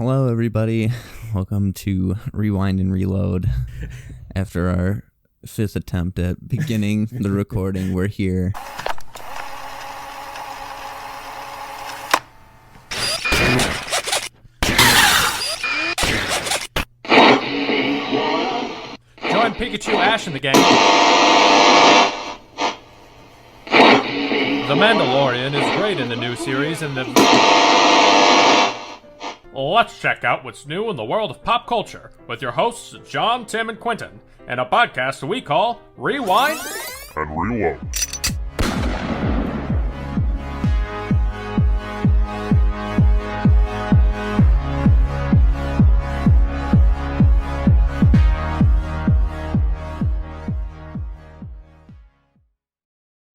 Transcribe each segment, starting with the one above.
Hello, everybody. Welcome to Rewind and Reload. After our fifth attempt at beginning the recording, we're here. Join Pikachu, Ash, and the gang. The Mandalorian is great in the new series, and let's check out what's new in the world of pop culture with your hosts John, Tim, and Quentin, and a podcast we call Rewind and Reload.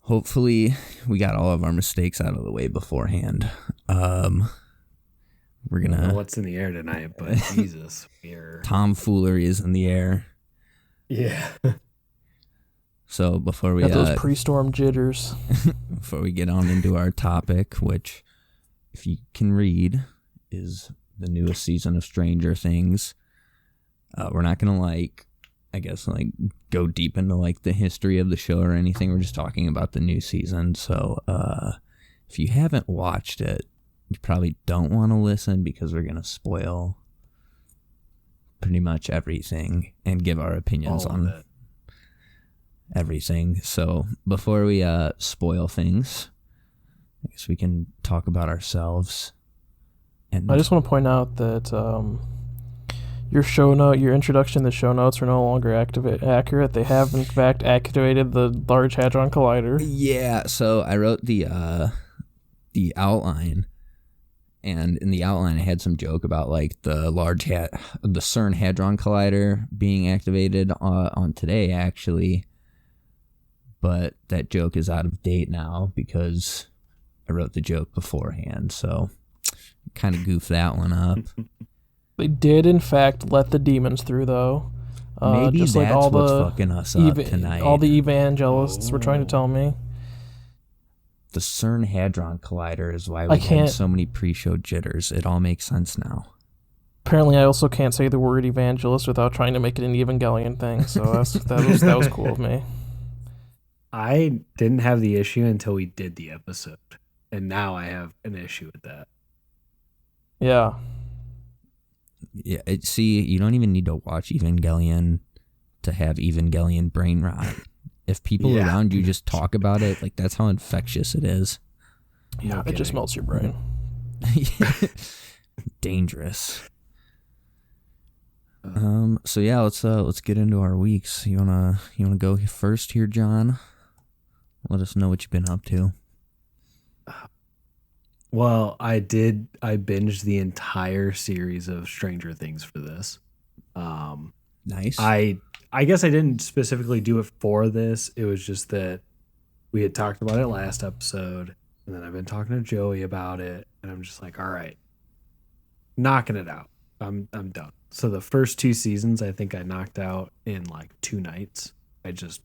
Hopefully, we got all of our mistakes out of the way beforehand. We're gonna. I don't know what's in the air tonight, but Jesus, we're tomfoolery is in the air. Yeah. So before we got those pre-storm jitters. Before we get on into our topic, which, if you can read, is the newest season of Stranger Things. We're not gonna go deep into the history of the show or anything. We're just talking about the new season. So if you haven't watched it, you probably don't want to listen because we're going to spoil pretty much everything and give our opinions on everything. So before we spoil things, I guess we can talk about ourselves. And I just want to point out that your introduction to show notes are no longer accurate. They have in fact activated the Large Hadron Collider. Yeah, so I wrote the outline. And in the outline, I had some joke about the CERN Hadron Collider being activated on today, actually. But that joke is out of date now because I wrote the joke beforehand. So kind of goofed that one up. They did, in fact, let the demons through, though. Maybe just that's all what's fucking us up tonight. All the evangelists were trying to tell me. The CERN Hadron Collider is why we had so many pre-show jitters. It all makes sense now. Apparently, I also can't say the word evangelist without trying to make it an Evangelion thing, so that was cool of me. I didn't have the issue until we did the episode, and now I have an issue with that. Yeah. Yeah, see, you don't even need to watch Evangelion to have Evangelion brain rot. If people around you just talk about it, that's how infectious it is. Yeah, it just melts your brain. Dangerous. So yeah, let's get into our weeks. You wanna go first here, John? Let us know what you've been up to. Well, I binged the entire series of Stranger Things for this. Nice. I guess I didn't specifically do it for this. It was just that we had talked about it last episode, and then I've been talking to Joey about it, and I'm just like, all right, knocking it out. I'm done. So the first 2 seasons, I think I knocked out in 2 nights. I just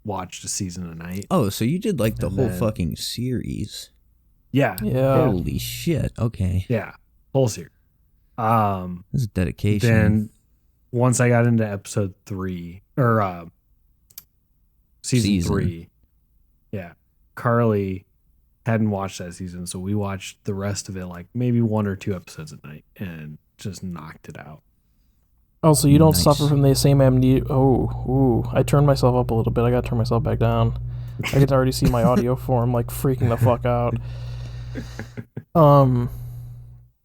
watched a season a night. Oh, so you did the whole fucking series? Yeah. Holy shit. Okay. Yeah. Whole series. This is dedication. Then once I got into episode 3 or season 3, yeah, Carly hadn't watched that season, so we watched the rest of it maybe 1 or 2 episodes a night and just knocked it out. Oh, so you don't suffer from the same amnesia? Oh, I turned myself up a little bit. I gotta turn myself back down. I can already see my audio form freaking the fuck out.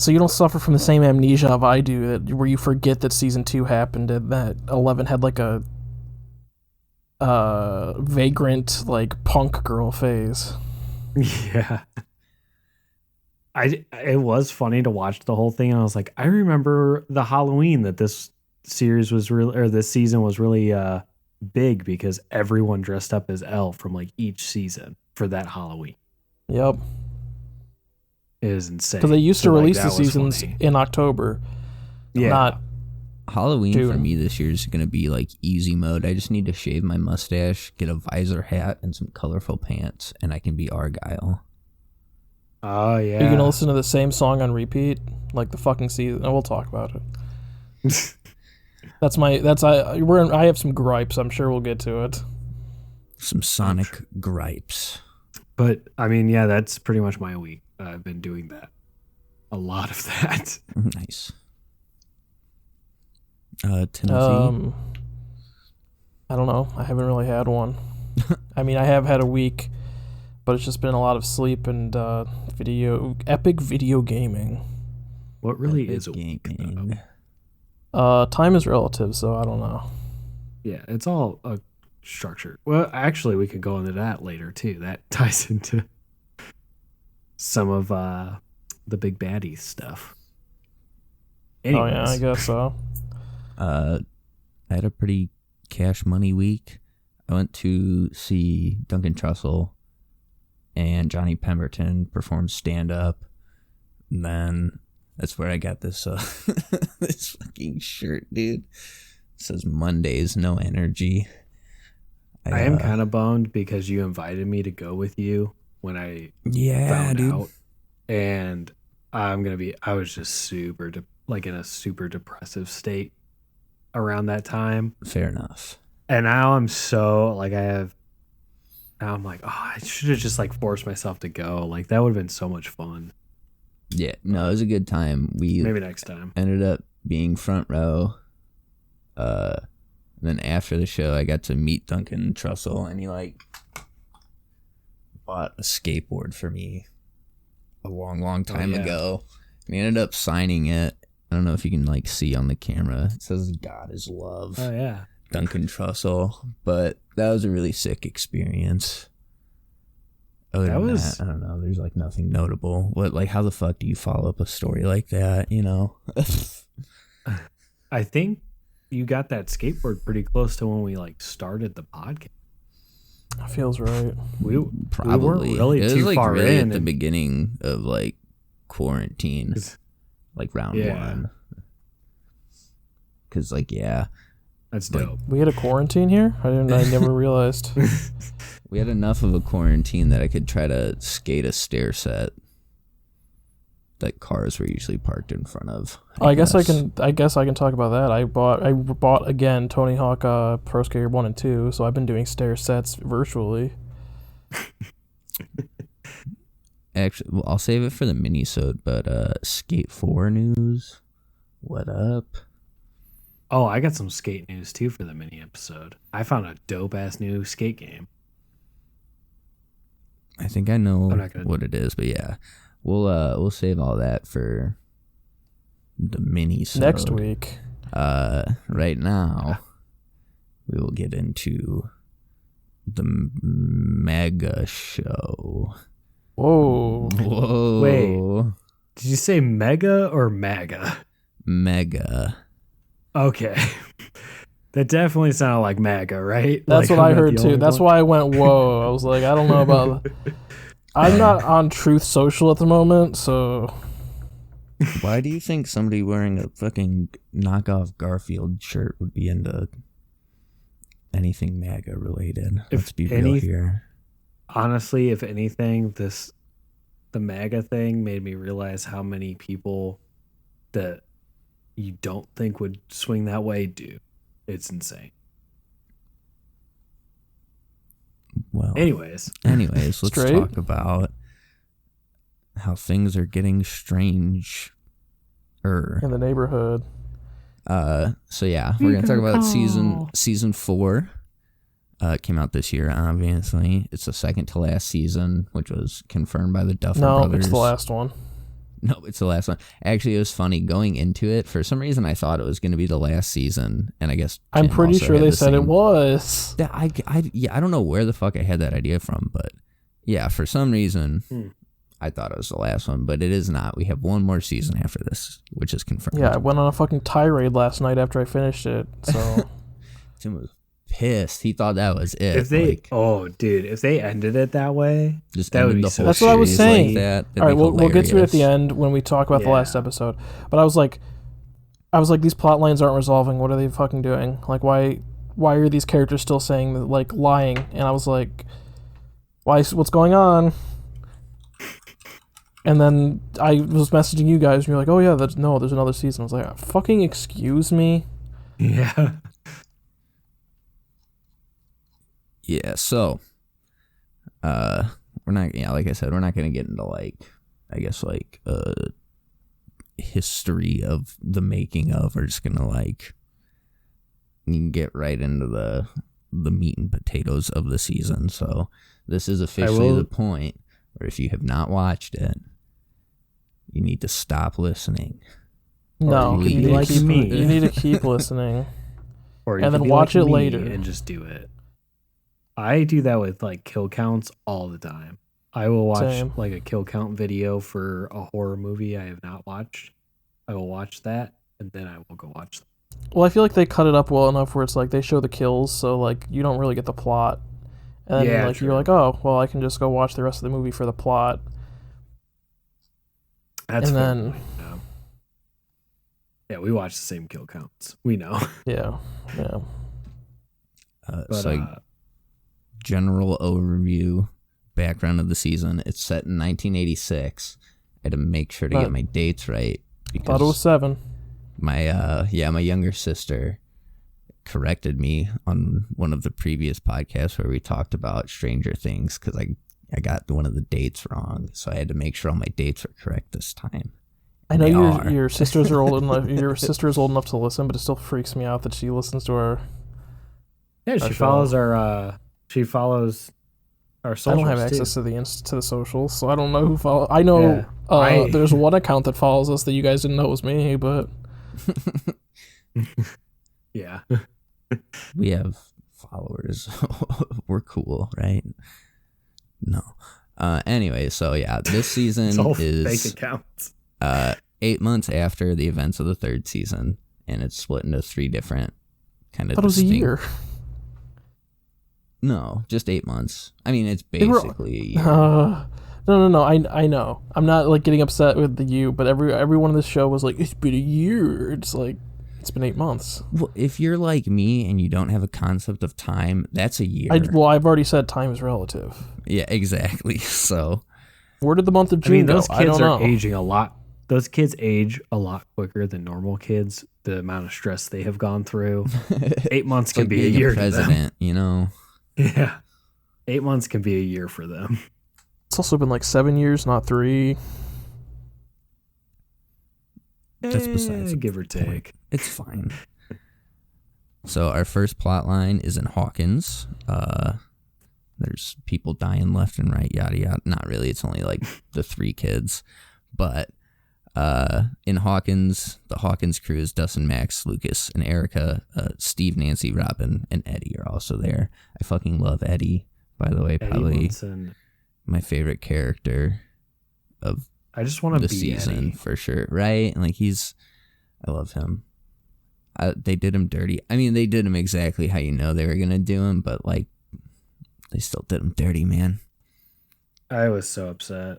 So you don't suffer from the same amnesia of I do, where you forget that season 2 happened and that 11 had a vagrant punk girl phase. Yeah. It was funny to watch the whole thing, and I was like, I remember the Halloween that this series was this season was really big because everyone dressed up as Elle from each season for that Halloween. Yep. It is insane. Because they used to release the seasons in October. Yeah. Not Halloween June. For me this year is going to be easy mode. I just need to shave my mustache, get a visor hat, and some colorful pants, and I can be Argyle. Oh yeah. Are you gonna listen to the same song on repeat, like the fucking season? Oh, we'll talk about it. I have some gripes. I'm sure we'll get to it. Some Sonic gripes. But I mean, yeah, that's pretty much my week. I've been doing that. A lot of that. Nice. Timothy? I don't know. I haven't really had one. I mean, I have had a week, but it's just been a lot of sleep and epic video gaming. What really Epic is a week? gaming. Time is relative, so I don't know. Yeah, it's all a structure. Well, actually, we could go into that later too. That ties into some of the big baddie stuff. Anyways. Oh yeah, I guess so. I had a pretty cash money week. I went to see Duncan Trussell and Johnny Pemberton perform stand up. And then that's where I got this this fucking shirt, dude. It says Mondays, no energy. I am kind of bummed because you invited me to go with you when I found out, and I was just super in a super depressive state around that time. Fair enough. And now I'm so now I'm like, oh, I should have just forced myself to go. Like that would have been so much fun. Yeah, no, it was a good time. We Maybe next time. ended up being front row. And then after the show, I got to meet Duncan Trussell, and he bought a skateboard for me a long time ago. And he ended up signing it. I don't know if you can see on the camera. It says "God is love." Oh yeah. Duncan Trussell, but that was a really sick experience. Other than that, I don't know. There's nothing notable. How the fuck do you follow up a story like that? You know. I think you got that skateboard pretty close to when we started the podcast. That feels right. Probably we weren't really it too was far really in at the beginning of quarantine, round one. Because that's dope. We had a quarantine here? I never realized. we had enough of a quarantine that I could try to skate a stair set that cars were usually parked in front of. I guess I can talk about that. I bought again Tony Hawk Pro Skater 1 and 2, so I've been doing stair sets virtually. Actually, well, I'll save it for the mini-sode, but Skate 4 news. What up? Oh, I got some skate news too for the mini episode. I found a dope ass new skate game. I think I know what it is, but yeah. We'll save all that for the mini-sode. Next week. Right now, we will get into the mega show. Whoa. Wait. Did you say mega or MAGA? Mega. Okay. That definitely sounded like MAGA, right? That's what I heard too. That's why I went, whoa. I was like, I don't know about... I'm not on Truth Social at the moment, so... Why do you think somebody wearing a fucking knockoff Garfield shirt would be into anything MAGA related? Let's be real here. Honestly, if anything, the MAGA thing made me realize how many people that you don't think would swing that way do. It's insane. Well, anyways, let's talk about how things are getting strange in the neighborhood. So yeah, we're gonna talk about season 4. It came out this year, obviously. It's the second to last season, which was confirmed by the Duffer Brothers. No, it's the last one. No, it's the last one. Actually, it was funny going into it. For some reason, I thought it was going to be the last season, and I guess I'm pretty sure they said it was. Yeah, I don't know where the fuck I had that idea from, but yeah, for some reason, I thought it was the last one, but it is not. We have one more season after this, which is confirmed. Yeah, I went on a fucking tirade last night after I finished it. So Tim was pissed. He thought that was it. If they ended it that way, that would be so. That's what I was saying. All right, we'll get to it at the end when we talk about the last episode. But I was like, these plot lines aren't resolving. What are they fucking doing? Why are these characters still saying lying? And I was like, what's going on? And then I was messaging you guys, and you're like, "Oh yeah, there's another season." I was like, "Fucking excuse me." Yeah. Yeah. So, we're not. Yeah, like I said, we're not gonna get into history of the making of. We're just gonna get right into the meat and potatoes of the season. So this is officially the point where if you have not watched it, you need to stop listening. No, you need to keep, you need to keep listening. Or and then watch it later and just do it. I do that with kill counts all the time. I will watch a kill count video for a horror movie I have not watched. I will watch that and then I will go watch them. Well, I feel like they cut it up well enough where it's they show the kills, so you don't really get the plot. And then you're like, oh, well, I can just go watch the rest of the movie for the plot. That's then yeah, we watch the same kill counts. We know. Yeah. General overview, background of the season. It's set in 1986. I had to make sure to get my dates right. Thought it was 7. My younger sister corrected me on one of the previous podcasts where we talked about Stranger Things because I got one of the dates wrong, so I had to make sure all my dates were correct this time. I know your sisters are old enough. Your sister is old enough to listen, but it still freaks me out that she listens to our. Yeah, she follows our. She follows our socials. I don't have access to the socials, so I don't know who follows. I know there's one account that follows us that you guys didn't know was me, but. Yeah. We have followers. We're cool, right? No. Anyway, so yeah, this season it's all is fake accounts. 8 months after the events of the 3rd season, and it's split into 3 different kind of. That was a year. No, just 8 months. I mean, it's basically a year. No. I know. I'm not getting upset with you, but everyone in this show was like, it's been a year. It's it's been 8 months. Well, if you're like me and you don't have a concept of time, that's a year. I've already said time is relative. Yeah, exactly. So, where did the month of June go? Those kids are aging a lot. Those kids age a lot quicker than normal kids. The amount of stress they have gone through. 8 months can be a year president, to them. Yeah. 8 months can be a year for them. It's also been 7 years, not 3. That's besides give or take. It's fine. So our first plot line is in Hawkins. There's people dying left and right, yada yada. Not really. It's only the 3 kids, but in Hawkins, the Hawkins crew is Dustin, Max, Lucas, and Erica. Steve, Nancy, Robin, and Eddie are also there. I fucking love Eddie. By the way, Eddie probably Munson. My favorite character of I just want to the be season Eddie. for sure, right? I love him. They did him dirty. I mean, they did him exactly how they were gonna do him, but they still did him dirty, man. I was so upset.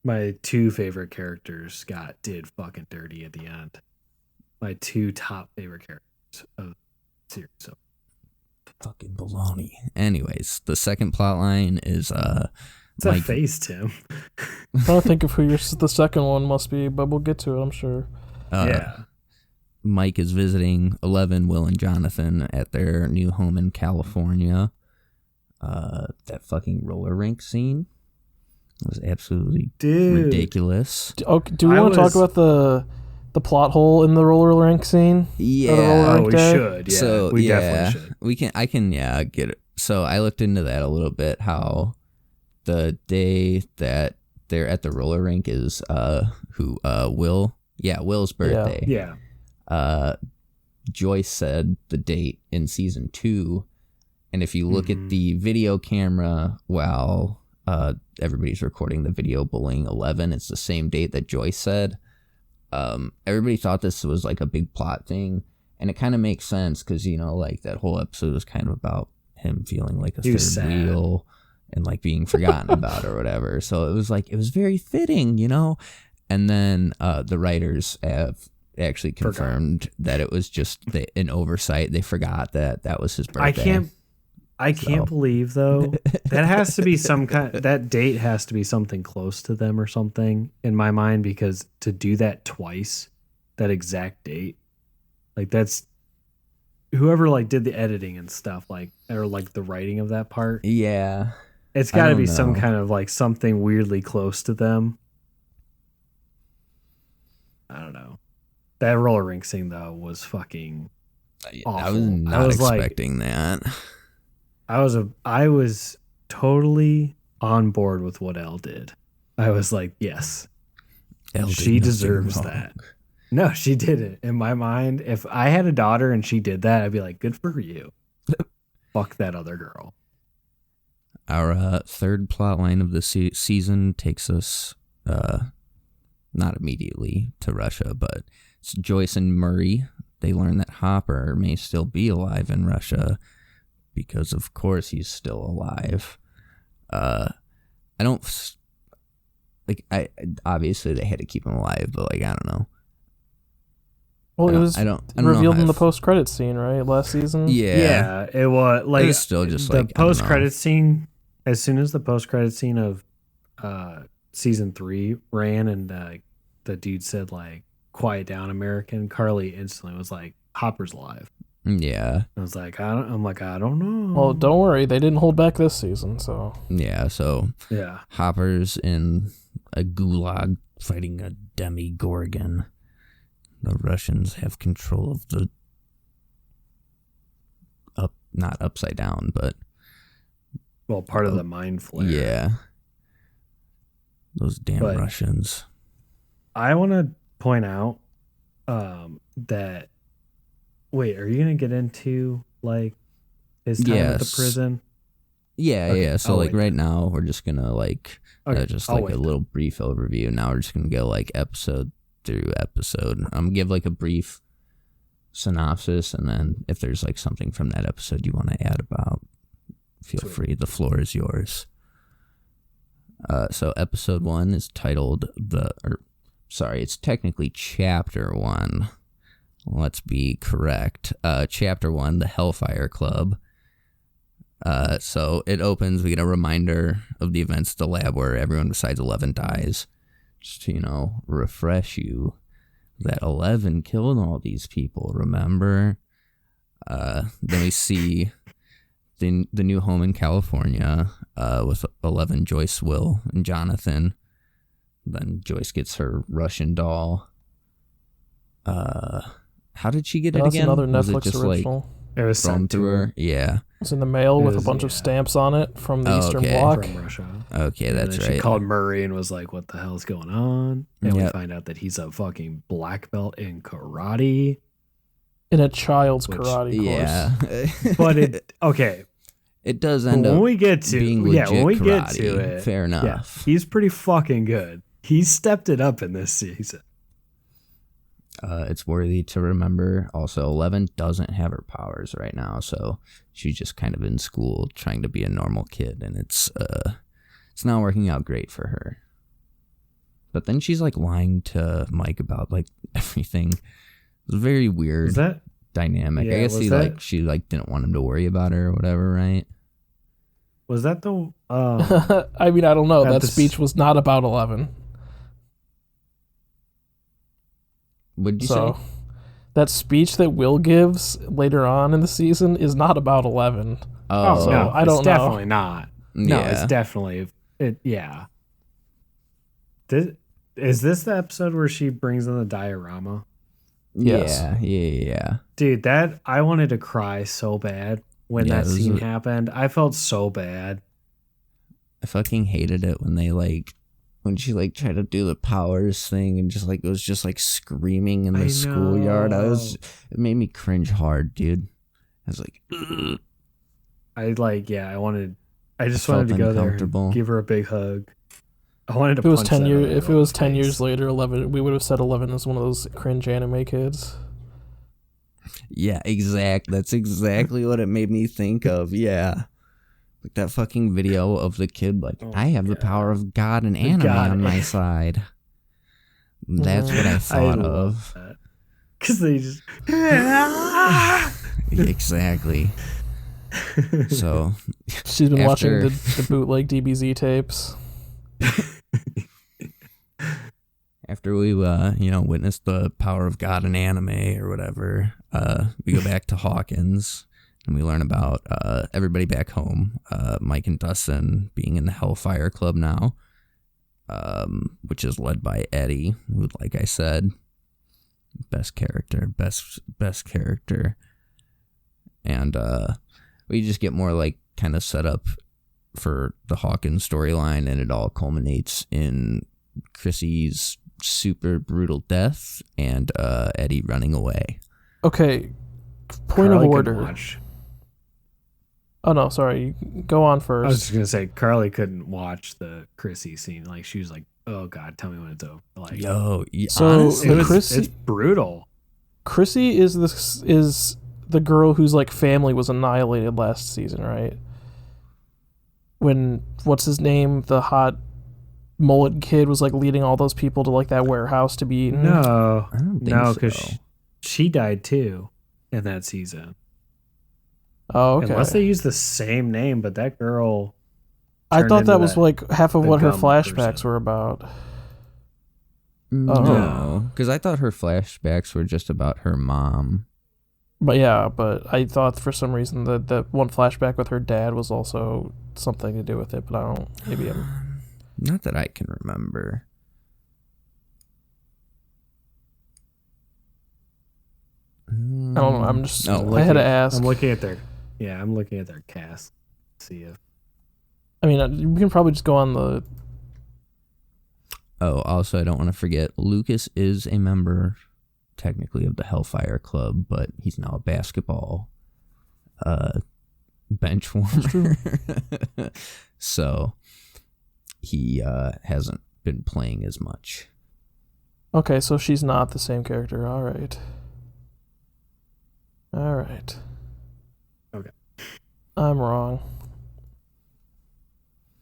My 2 favorite characters did fucking dirty at the end. My 2 top favorite characters of the series. So. Fucking baloney. Anyways, the second plot line is it's a face, Tim. I'm trying to think of who the second one must be, but we'll get to it, I'm sure. Yeah. Mike is visiting Eleven, Will, and Jonathan at their new home in California. That fucking roller rink scene was absolutely ridiculous. Do we want to talk about the plot hole in the roller rink scene? Yeah. We should. Yeah, so, we definitely should. I can get it. So I looked into that a little bit, how the day that they're at the roller rink is Will. Yeah, Will's birthday. Yeah. Joyce said the date in season 2, and if you look at the video camera while everybody's recording the video bullying 11, it's the same date that Joyce said. Everybody thought this was a big plot thing, and it kind of makes sense because that whole episode was kind of about him feeling like a third wheel and being forgotten about or whatever. So it was very fitting, And then the writers have actually confirmed that it was just an oversight. They forgot that was his birthday. I can't believe though that has to be some kind. That date has to be something close to them or something in my mind, because to do that twice, that exact date, like that's whoever like did the editing and stuff, like or like the writing of that part. Yeah. It's got to be some kind of like something weirdly close to them. I don't know. That roller rink scene though was fucking awful. I was not expecting that. I was totally on board with what Elle did. I was like, yes, she deserves that. No, she didn't. In my mind, if I had a daughter and she did that, I'd be like, good for you. Fuck that other girl. Our third plot line of the season takes us not immediately to Russia, but it's Joyce and Murray. They learn that Hopper may still be alive in Russia because, of course, he's still alive. I don't like. I obviously they had to keep him alive, but like I don't know. Well, it was revealed in the post-credit scene, right? Last season. Yeah, it was like it's still just the like post-credit scene. As soon as the post-credit scene of season 3 ran, and the dude said like "Quiet down, American," Carly instantly was like, "Hopper's alive." Yeah. I was like, I don't know. Well, don't worry, they didn't hold back this season, so. Yeah. So. Yeah. Hopper's in a gulag fighting a Demogorgon. The Russians have control of the not upside down, but part of the mind flare. Yeah. Those damn Russians. I want to point out that. Wait, are you gonna get into like his time at the prison? Yeah, okay. Yeah. So like right now, we're just gonna like just like a little brief overview. Now we're just gonna go like episode through episode. Give like a brief synopsis, and then if there's like something from that episode you want to add about, feel free. The floor is yours. So episode 1 is titled it's technically chapter 1. Let's be correct. Chapter 1, the Hellfire Club. So it opens, we get a reminder of the events at the lab where everyone besides 11 dies. Just to, refresh you that 11 killed all these people, remember? Then we see the new home in California with 11, Joyce, Will, and Jonathan. Then Joyce gets her Russian doll. How did she get it again? Another was Netflix it just original. It was thrown through her. Yeah. It's in the mail with a bunch of stamps on it from the Eastern Bloc. From Russia. Okay, that's right. She called Murray and was like, "What the hell's going on?" And we find out that he's a fucking black belt in karate. In a child's karate course. Yeah. But it does end up when we get to being legit get karate. to it, Fair enough. Yeah, he's pretty fucking good. He stepped it up in this season. It's worthy to remember. Also, 11 doesn't have her powers right now, so she's just kind of in school trying to be a normal kid, and it's not working out great for her. But then she's like lying to Mike about like everything. It's a very weird dynamic. Yeah, I guess she didn't want him to worry about her or whatever, right? Was that the? I mean, I don't know. That speech was not about 11. What'd you say? That speech that Will gives later on in the season is not about 11. Oh, so no, I don't it's know. Definitely not. No, it's definitely it. Yeah. Is this the episode where she brings in the diorama? Yes. Yeah. Dude, I wanted to cry so bad when that scene happened. I felt so bad. I fucking hated it when when she tried to do the powers thing and just it was just screaming in the schoolyard. It made me cringe hard, dude. I was like, ugh. I just wanted to go there and give her a big hug. I wanted to if it was 10 years if it was 10 years later, 11 we would have said 11 is one of those cringe anime kids. Yeah, that's exactly what it made me think of. Yeah. Like that fucking video of the kid I have the power of God and anime on my side. That's what I thought of. Because they just... Exactly. So She's been watching after- the bootleg DBZ tapes. After we, witnessed the power of God in anime or whatever, we go back to Hawkins and we learn about everybody back home. Mike and Dustin being in the Hellfire Club now, which is led by Eddie, who, like I said, best character. And we just get more like kind of set up for the Hawkins storyline, and it all culminates in Chrissy's super brutal death and Eddie running away. Okay, point Carly of couldn't order. watch. Oh no, sorry. Go on I was first. just gonna say Carly couldn't watch the Chrissy scene. Like she was like, "Oh God, tell me when it's over." Like, Yo, So, honestly, it's brutal. Chrissy is the girl whose like family was annihilated last season, right? When what's his name, the hot mullet kid was like leading all those people to like that warehouse to be eaten. No, I don't think no, so. because she died too in that season. Oh, okay. Unless they use the same name, but that girl. I turned thought into that was like half of the what her gum flashbacks person. were about. No, because I thought her flashbacks were just about her mom. But yeah, but I thought for some reason that that one flashback with her dad was also something to do with it, but I don't. Maybe I'm. Not that I can remember. I don't know. I'm just. No, I had to ask. I'm looking at their. Yeah, I'm looking at their cast. See if. I mean, we can probably just go on the. Oh, also, I don't want to forget, Lucas is a member, technically, of the Hellfire Club, but he's now a basketball bench warmer. So he hasn't been playing as much. Okay, so she's not the same character. All right. All right. Okay. I'm wrong.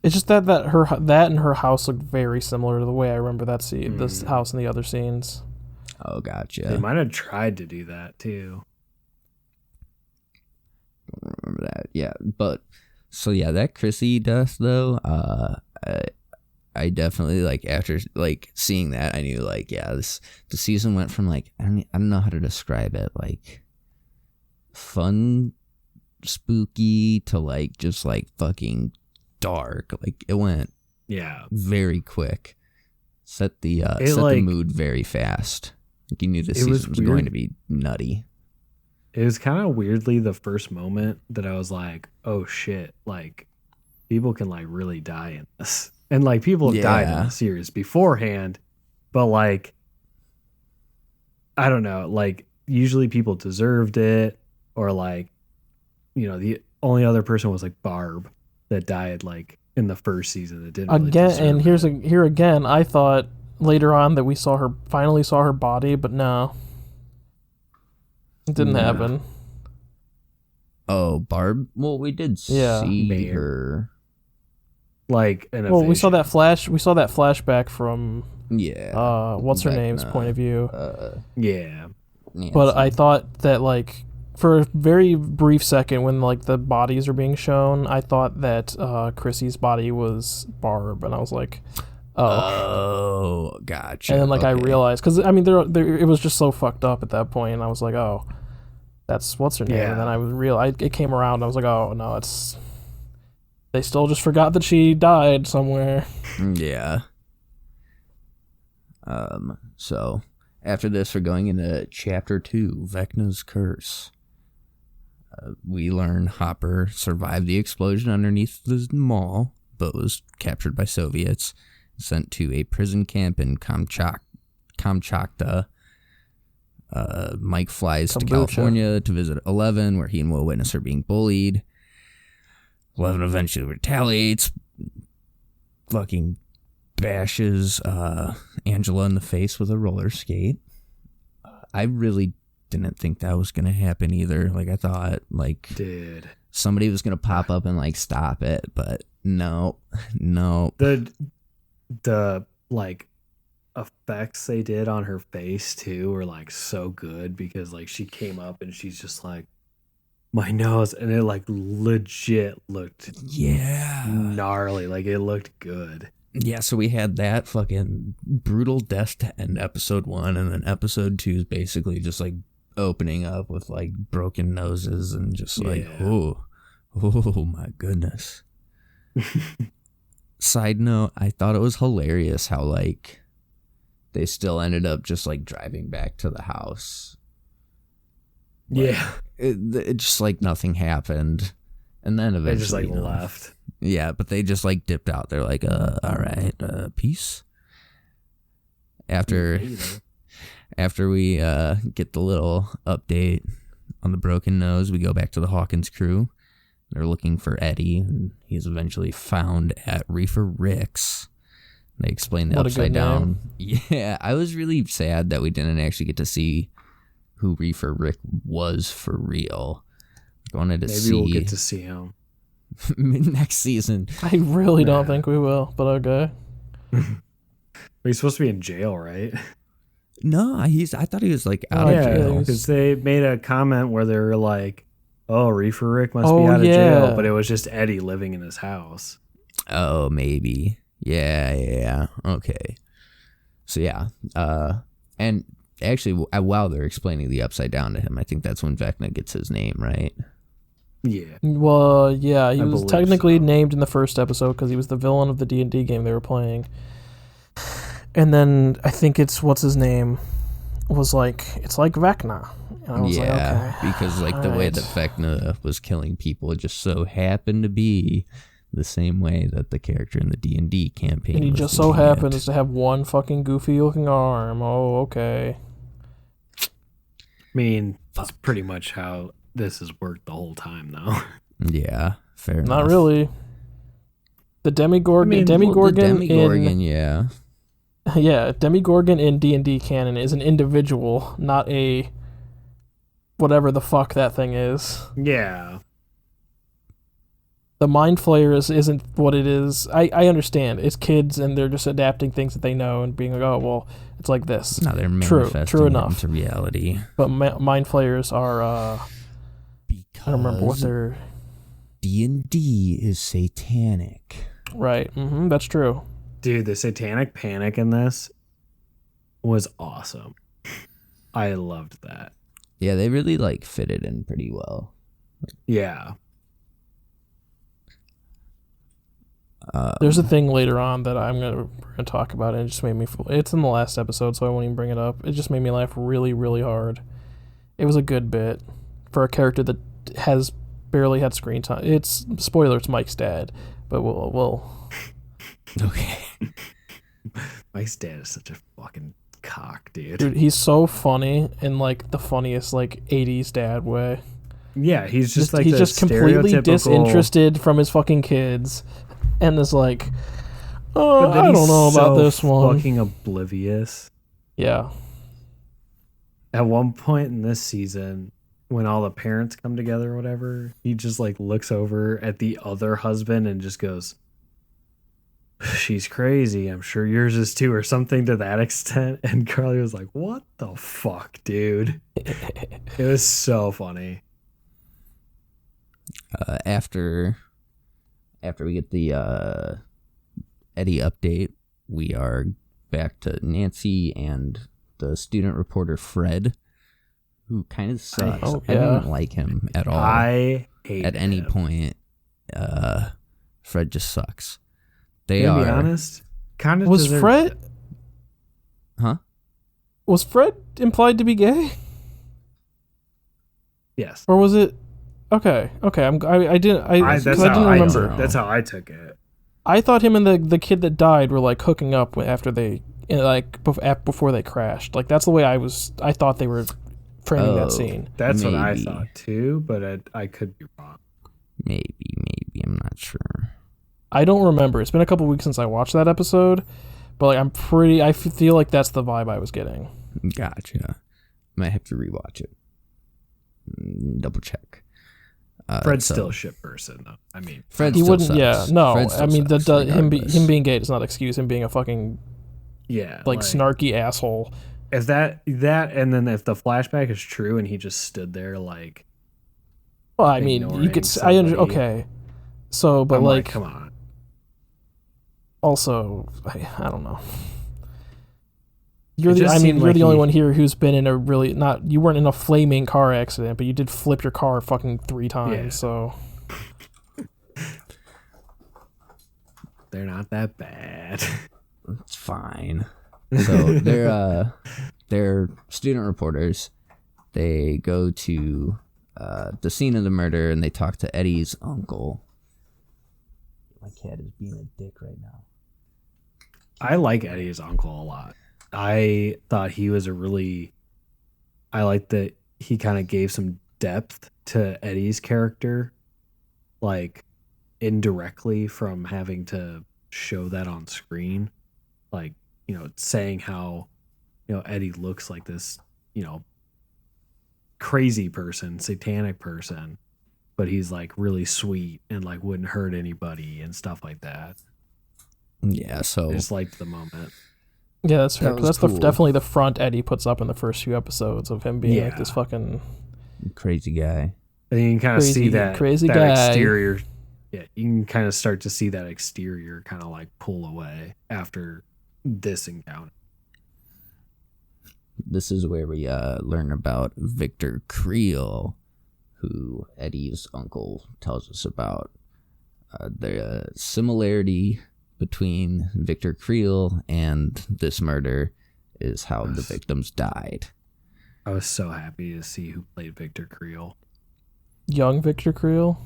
It's just that that and her house look very similar to the way I remember that scene, this house and the other scenes. Oh, gotcha. They might have tried to do that too. Don't remember that. Yeah, but so yeah, that Chrissy death though, I definitely like after like seeing that, I knew like the season went from like I don't know how to describe it, like fun, spooky to like just like fucking dark. Like it went very quick. Set the mood very fast. Like you knew the season was going to be nutty. It was kind of weirdly the first moment that I was like, "Oh shit!" Like people can like really die in this, and like people have died in the series beforehand, but like I don't know, like usually people deserved it, or like the only other person was like Barb that died like in the first season that didn't really Again, deserve and it. here again, I thought later on that we finally saw her body, but no. It didn't happen. Oh, Barb. Well, we did see her. Like in a we saw vision. that flash. We saw that flashback from what's her Vecna, name's point of view. Yeah. But I thought that like for a very brief second when like the bodies are being shown, I thought that Chrissy's body was Barb, and I was like, oh, gotcha. And then like I realized, because I mean there it was just so fucked up at that point, and I was like, oh, that's what's her name, and then I was it came around. I was like, oh no, they still just forgot that she died somewhere. Yeah. So after this, we're going into Chapter 2, Vecna's Curse. We learn Hopper survived the explosion underneath the mall, but was captured by Soviets, sent to a prison camp in Kamchatka. Mike flies to California to visit Eleven, where he and Will witness her being bullied. Eleven eventually retaliates, fucking bashes Angela in the face with a roller skate. I really didn't think that was gonna happen either. Like I thought like somebody was gonna pop up and like stop it, but no. The like effects they did on her face too were like so good, because like she came up and she's just like my nose, and it like legit looked Yeah. gnarly. Like it looked good. Yeah, so we had that fucking brutal death to end episode 1, and then episode 2 is basically just like opening up with like broken noses and just like, oh my goodness. Side note, I thought it was hilarious how like they still ended up just like driving back to the house. Yeah. It just like nothing happened. And then eventually They just like left. Yeah, but they just like dipped out. They're like, all right, peace. After we get the little update on the broken nose, we go back to the Hawkins crew. They're looking for Eddie, and he's eventually found at Reefer Rick's. They explain the upside down. Yeah, I was really sad that we didn't actually get to see who Reefer Rick was for real. I wanted to see. Maybe we'll get to see him next season. I really don't think we will, but okay. He's supposed to be in jail, right? No, I thought he was like out of jail. Because they made a comment where they were like, "Oh, Reefer Rick must be out of jail," but it was just Eddie living in his house. Oh, maybe. Yeah. Okay. So yeah, and actually, while they're explaining the upside down to him, I think that's when Vecna gets his name, right? Yeah. Well, yeah, he was technically so. named in the first episode because he was the villain of the D&D game they were playing. And then I think it's what's his name was like, it's like Vecna. And I was like, okay, because like the way that Vecna was killing people just so happened to be the same way that the character in the D&D campaign. And he just so happens to have one fucking goofy looking arm. Oh, okay. I mean, that's pretty much how this has worked the whole time, though. Yeah, fair enough. Not really. The Demigorgon, yeah. Yeah, Demigorgon in D&D canon is an individual, not a whatever the fuck that thing is. Yeah. The Mind Flayer isn't what it is. I understand. It's kids, and they're just adapting things that they know and being like, oh, well, it's like this. No, they're manifesting true enough. into reality. But Mind Flayers are, because I don't remember what they're... D&D is satanic. Right, that's true. Dude, the satanic panic in this was awesome. I loved that. Yeah, they really like fit it in pretty well. Yeah. There's a thing later on that we're gonna talk about, and it just made me. It's in the last episode, so I won't even bring it up. It just made me laugh really, really hard. It was a good bit for a character that has barely had screen time. It's spoiler, it's Mike's dad, but we'll. Okay. Mike's dad is such a fucking cock, dude. Dude, he's so funny in like the funniest like 80s dad way. Yeah, he's just like he's just completely disinterested from his fucking kids, and is like, oh, I don't know about this one. Fucking oblivious. Yeah. At one point in this season, when all the parents come together or whatever, he just like looks over at the other husband and just goes, "She's crazy. I'm sure yours is too," or something to that extent. And Carly was like, "What the fuck, dude?" It was so funny. After we get the Eddie update, we are back to Nancy and the student reporter Fred, who kind of sucks. I didn't like him at all. I hate at any him. point. Fred just sucks. To be honest, kind of was Fred. Huh? Was Fred implied to be gay? Yes. Or was it? Okay. I didn't remember. That's how I took it. I thought him and the kid that died were like hooking up after they before they crashed. Like that's the way I thought they were framing that scene. That's what I thought too, but I could be wrong. Maybe I'm not sure. I don't remember. It's been a couple weeks since I watched that episode, but like I feel like that's the vibe I was getting. Gotcha. Might have to rewatch it. Double check. Fred's still a shit person, though. I mean, Fred he still wouldn't. sucks. Yeah, no. I mean, sucks, him being gay does not excuse him being a fucking like snarky asshole. If that and then if the flashback is true and he just stood there like, Well, I mean, you could. Okay. So, but like, come on. Also, I don't know. You're It just seemed you're like the only one here who's been in a really you weren't in a flaming car accident, but you did flip your car fucking 3 times. Yeah. So they're not that bad. It's fine. So they're student reporters. They go to the scene of the murder and they talk to Eddie's uncle. My cat is being a dick right now. I like Eddie's uncle a lot. I thought he was I like that he kind of gave some depth to Eddie's character, like indirectly from having to show that on screen. Like, saying how, Eddie looks like this, crazy person, satanic person, but he's like really sweet and like wouldn't hurt anybody and stuff like that. Yeah, so I just liked the moment. yeah, that's fair. That 'Cause was that's cool. definitely the front Eddie puts up in the first few episodes of him being like Yeah. this fucking crazy guy. And you can kind of see that crazy that guy. exterior. Yeah, you can kind of start to see that exterior kind of like pull away after this encounter. This is where we learn about Victor Creel, who Eddie's uncle tells us about. The similarity between Victor Creel and this murder is how the victims died. I was so happy to see who played Victor Creel. young Victor Creel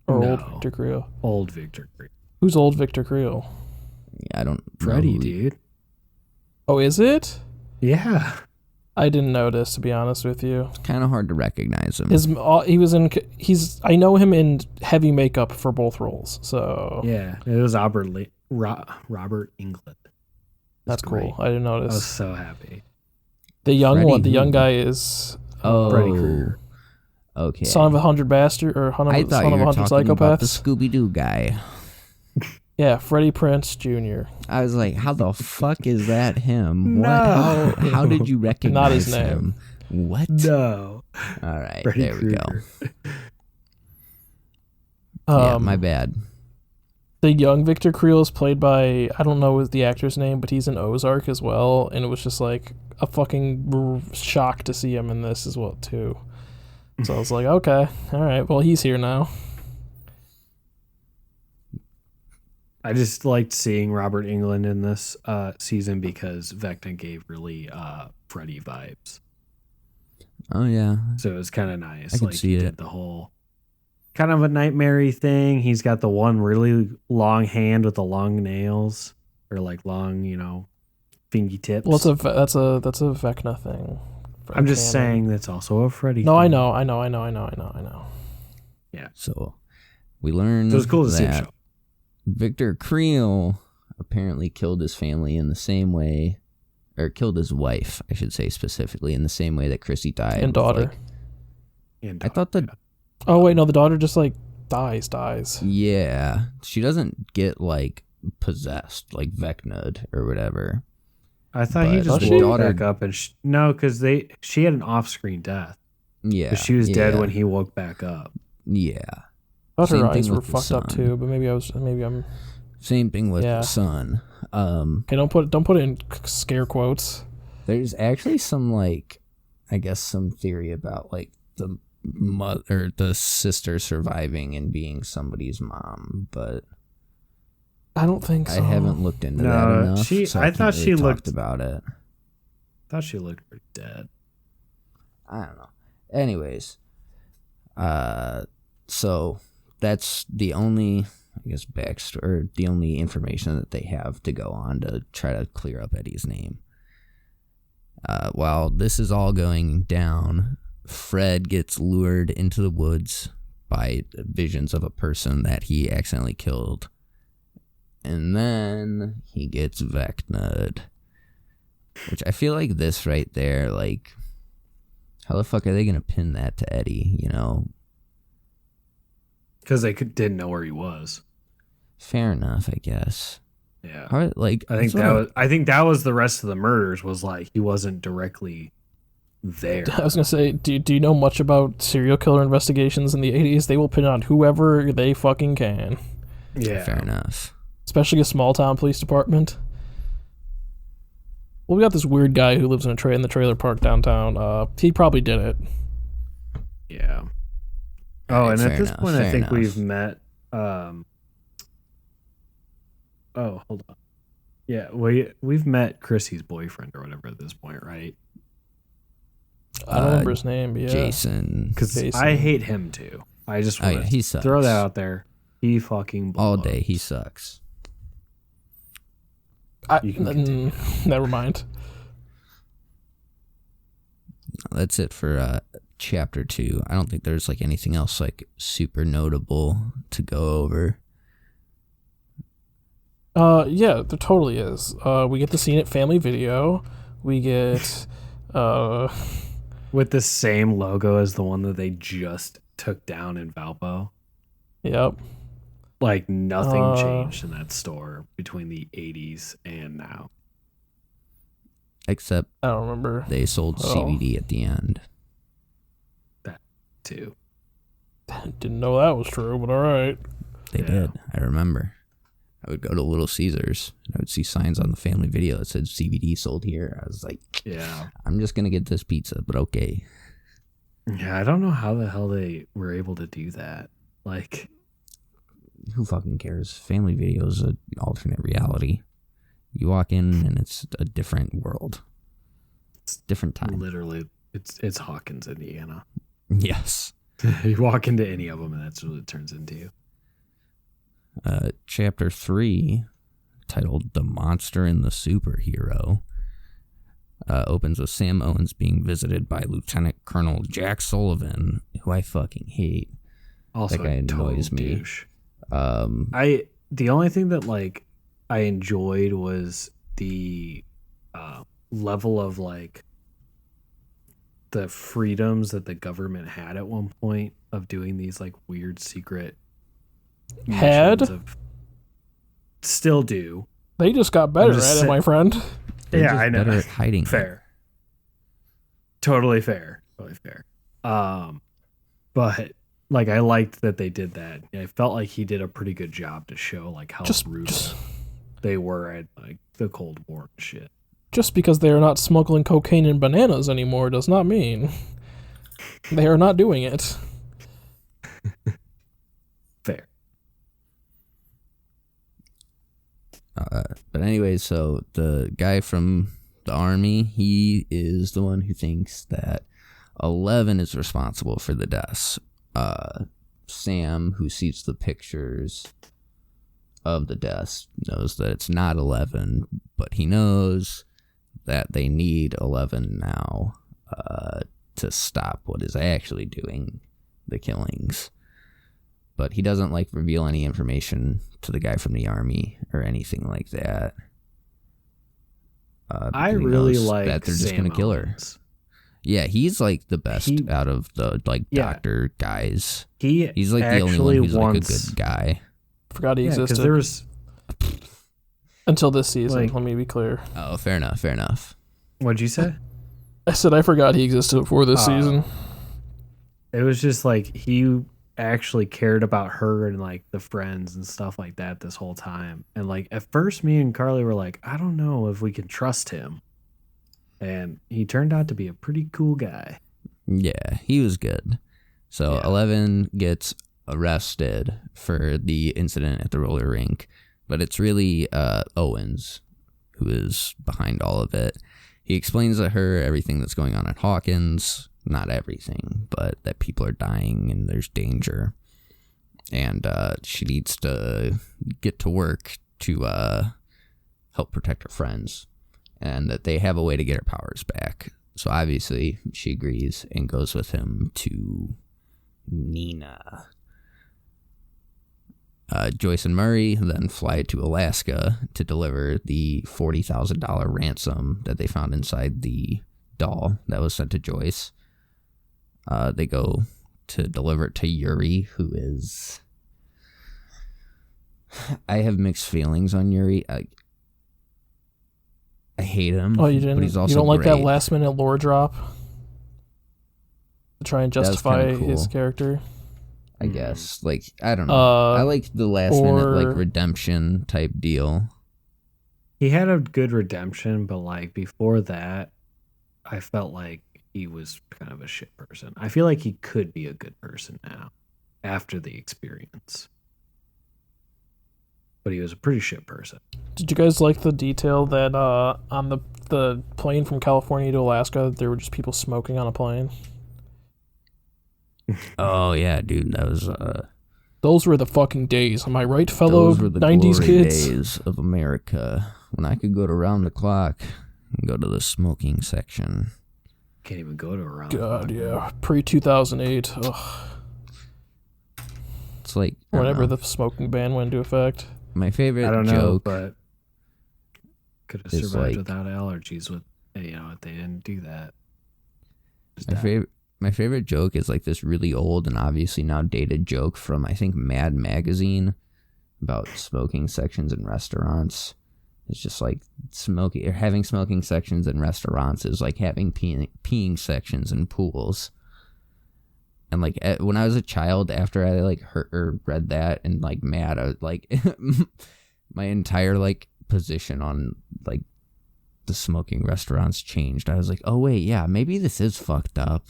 or old No. Victor Creel. Old Victor Creel. Who's old Victor Creel? Yeah, I don't Freddy, know. dude. Oh, is it? Yeah. I didn't notice, to be honest with you. It's kind of hard to recognize him. I know him in heavy makeup for both roles, so Yeah. It was Robert Englund. that's great. cool. I didn't I was notice. so happy. The young Freddy one, the young who? guy is Freddy Oh, Krueger. okay. son of a 100 bastard or son of, I thought son you of a were 100 talking about the psychopaths. Scooby-Doo guy. Yeah, Freddie Prinze Jr. I was like, how the fuck is that him? No. What? How did you recognize Not his him? What? No. All right, Freddy there we go. Krueger. Yeah, my bad. The young Victor Creel is played by, I don't know the actor's name, but he's in Ozark as well, and it was just like a fucking shock to see him in this as well too. So I was like, okay, all right, well he's here now. I just liked seeing Robert Englund in this season because Vecna gave really Freddy vibes. Oh yeah, So it was kind of nice. I could Like see he it. did the whole kind of a nightmare thing. He's got the one really long hand with the long nails or like long, fingy tips. Well, that's a Vecna thing. I'm just Canon. saying that's also a Freddy No, thing. I know. so we learned So it was cool to see him that show. Victor Creel apparently killed his family in the same way, or killed his wife, I should say specifically, in the same way that Chrissy died. And daughter. Like, And I thought that, Oh wait, no, the daughter just like dies. yeah, she doesn't get like possessed like Vecna'd or whatever. I thought he But just the woke daughter- back up and no, because she had an off-screen death. Yeah, 'Cause she was dead yeah, when he woke back up. Yeah, I thought Same her thing eyes were with the fucked up son. too, but maybe I'm same thing with Yeah. the son. okay. Don't put it in scare quotes. There's actually some like, I guess some theory about like the mother, the sister surviving and being somebody's mom, but I don't think so. I haven't looked into No, that enough. she- so I can't thought really she talked looked- about it. Thought she looked pretty dead. I don't know. Anyways, so that's the only, I guess, backstory, or the only information that they have to go on to try to clear up Eddie's name. While this is all going down, Fred gets lured into the woods by visions of a person that he accidentally killed. And then he gets Vecna'd. Which I feel like this right there, like, how the fuck are they gonna pin that to Eddie, Because they didn't know where he was. Fair enough, I guess. Yeah. Like, I think that was the rest of the murders was like he wasn't directly there. I was gonna say, do you know much about serial killer investigations in the 80s? They will pin on whoever they fucking can. Yeah. Fair enough. Especially a small town police department. Well, we got this weird guy who lives in the trailer park downtown. He probably did it. Yeah. Oh, Alright, and at fair this enough, point, I fair think enough. we've met. Oh, hold on. Yeah, we've met Chrissy's boyfriend or whatever at this point, right? I don't remember his name, but yeah. Jason. Because Jason. I hate him too. I just want he to sucks. throw that out there. He fucking blows. All day, he sucks. You can continue. Never mind. That's it for chapter 2. I don't think there's like anything else like super notable to go over. Yeah, there totally is. We get the scene at Family Video. We get, With the same logo as the one that they just took down in Valpo. Yep. Like nothing changed in that store between the 80s and now. Except I don't remember. they sold CBD at the end. That too. Didn't know that was true, but all right. They did. I remember. I would go to Little Caesars and I would see signs on the Family Video that said CBD sold here. I was like, Yeah. I'm just going to get this pizza, but okay. Yeah, I don't know how the hell they were able to do that. Like, Who fucking cares? Family Video is an alternate reality. You walk in and it's a different world. It's different time. literally, it's Hawkins, Indiana. Yes. You walk into any of them and that's what it turns into. Chapter 3, titled The Monster and the Superhero, opens with Sam Owens being visited by Lieutenant Colonel Jack Sullivan, who I fucking hate. Also, That guy annoys me. douche. The only thing that like I enjoyed was the level of like the freedoms that the government had at one point of doing these like weird secret Had? missions still do. They just got better at it, my friend. They're Yeah, just I know. better at hiding. Fair. Totally fair. Totally fair. But like I liked that they did that. I felt like he did a pretty good job to show like how ruthless they were at like the Cold War and shit. Just because they are not smuggling cocaine and bananas anymore does not mean they are not doing it. Fair. But anyway, so the guy from the army, he is the one who thinks that 11 is responsible for the deaths. Sam, who sees the pictures of the deaths, knows that it's not 11, but he knows that they need 11 now to stop what is actually doing the killings. But he doesn't like reveal any information to the guy from the army or anything like that. I He really knows like that they're just Sam gonna kill her. Owens. Yeah, he's like the best out of the Yeah. doctor guys. He He's like the only one who's like a good guy. Forgot he because existed there was until this season. like- Let me be clear. Oh, fair enough, fair enough. what'd you say? I said I forgot he existed before this season. It was just like he actually cared about her and like the friends and stuff like that this whole time. And like at first me and Carly were like, I don't know if we can trust him. And he turned out to be a pretty cool guy. Yeah, he was good. So Yeah. 11 gets arrested for the incident at the roller rink, but it's really Owens who is behind all of it. He explains to her everything that's going on at Hawkins. Not everything, but that people are dying and there's danger. And she needs to get to work to help protect her friends. And that they have a way to get her powers back. So obviously she agrees and goes with him to Nina. Joyce and Murray then fly to Alaska to deliver the $40,000 ransom that they found inside the doll that was sent to Joyce. They go to deliver it to Yuri, who is... I have mixed feelings on Yuri. I hate him. Oh, you But didn't? he's also You don't like great. that last minute lore drop? try and was justify kinda cool. his character. I guess. Like, I don't know. I liked the last minute, like, redemption type deal. He had a good redemption, but like before that, I felt like he was kind of a shit person. I feel like he could be a good person now after the experience. But he was a pretty shit person. Did you guys like the detail that on the plane from California to Alaska, there were just people smoking on a plane? Oh, yeah, dude. That was... Those were the fucking days. Am I right, fellow those were the 90s glory kids? days of America. When I could go to round the clock and go to the smoking section. Can't even go to around. God, yeah. Pre-2008. Ugh. It's like... Whenever the smoking ban went into effect. My favorite I don't know, joke... but could have is survived like- without allergies with, you know, if they didn't do that. My favorite joke is like this really old and obviously now dated joke from, I think, Mad Magazine about smoking sections in restaurants. It's just like smoking or having smoking sections in restaurants is like having peeing sections in pools. And like when I was a child, after I like heard or read that and like mad, I was like my entire like position on like the smoking restaurants changed. I was like, oh wait, yeah, maybe this is fucked up.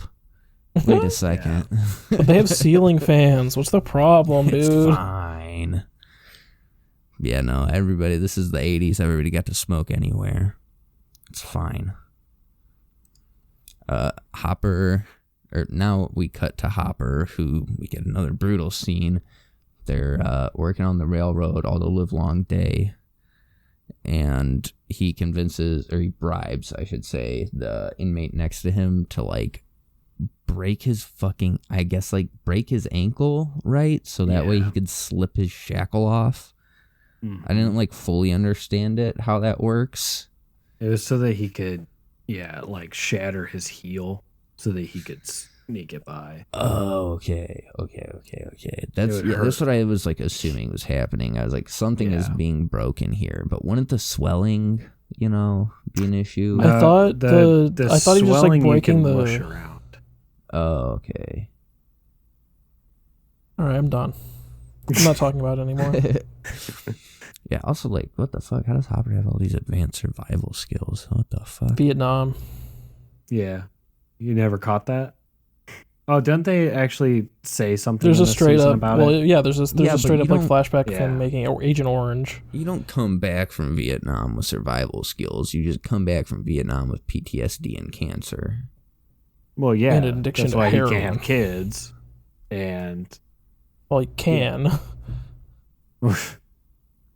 Wait a second. But they have ceiling fans. What's the problem, dude? It's fine. Yeah, no, everybody, this is the 80s. Everybody got to smoke anywhere. It's fine. Hopper, or now we cut to Hopper, who we get another brutal scene. They're working on the railroad all the livelong day. And he convinces, or he bribes, I should say, the inmate next to him to like break his fucking, I guess like break his ankle, right? So that way he could slip his shackle off. Mm-hmm. I didn't like fully understand it, how that works. It was so that he could, like shatter his heel so that he could sneak it by. Oh, okay. That's what I was like assuming was happening. I was like, something is being broken here, but wouldn't the swelling, be an issue? I thought I thought he was just like breaking the. Mush around. Oh, okay. All right, I'm done. I'm not talking about it anymore. Yeah, also, like, what the fuck? How does Hopper have all these advanced survival skills? What the fuck? Vietnam. Yeah. You never caught that? Oh, didn't they actually say something There's in a this straight season up. about Well, it? yeah. There's a straight up like flashback of Yeah. him making Agent Orange. You don't come back from Vietnam with survival skills. You just come back from Vietnam with PTSD and cancer. Well, yeah. And an addiction that's to why heroin. he can't have kids. And Well, he can.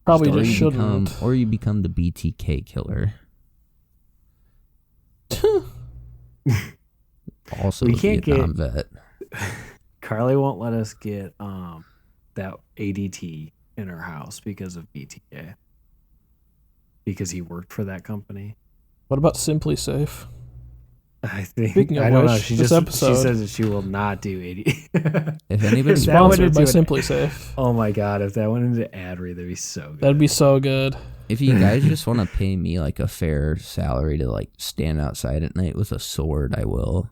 Probably Or just you shouldn't. or you become the BTK killer. Also, We a can't Vietnam vet. Carly won't let us get that ADT in our house because of BTK. Because he worked for that company. What about Simply Safe? I think. Speaking of I don't know. which, She this just episode- she says that she will not do ADT. If anybody If that went Sponsored by into Simply Safe. Oh my god! If that went into ad read, that'd be so good. That'd be so good. If you guys just want to pay me like a fair salary to like stand outside at night with a sword, I will.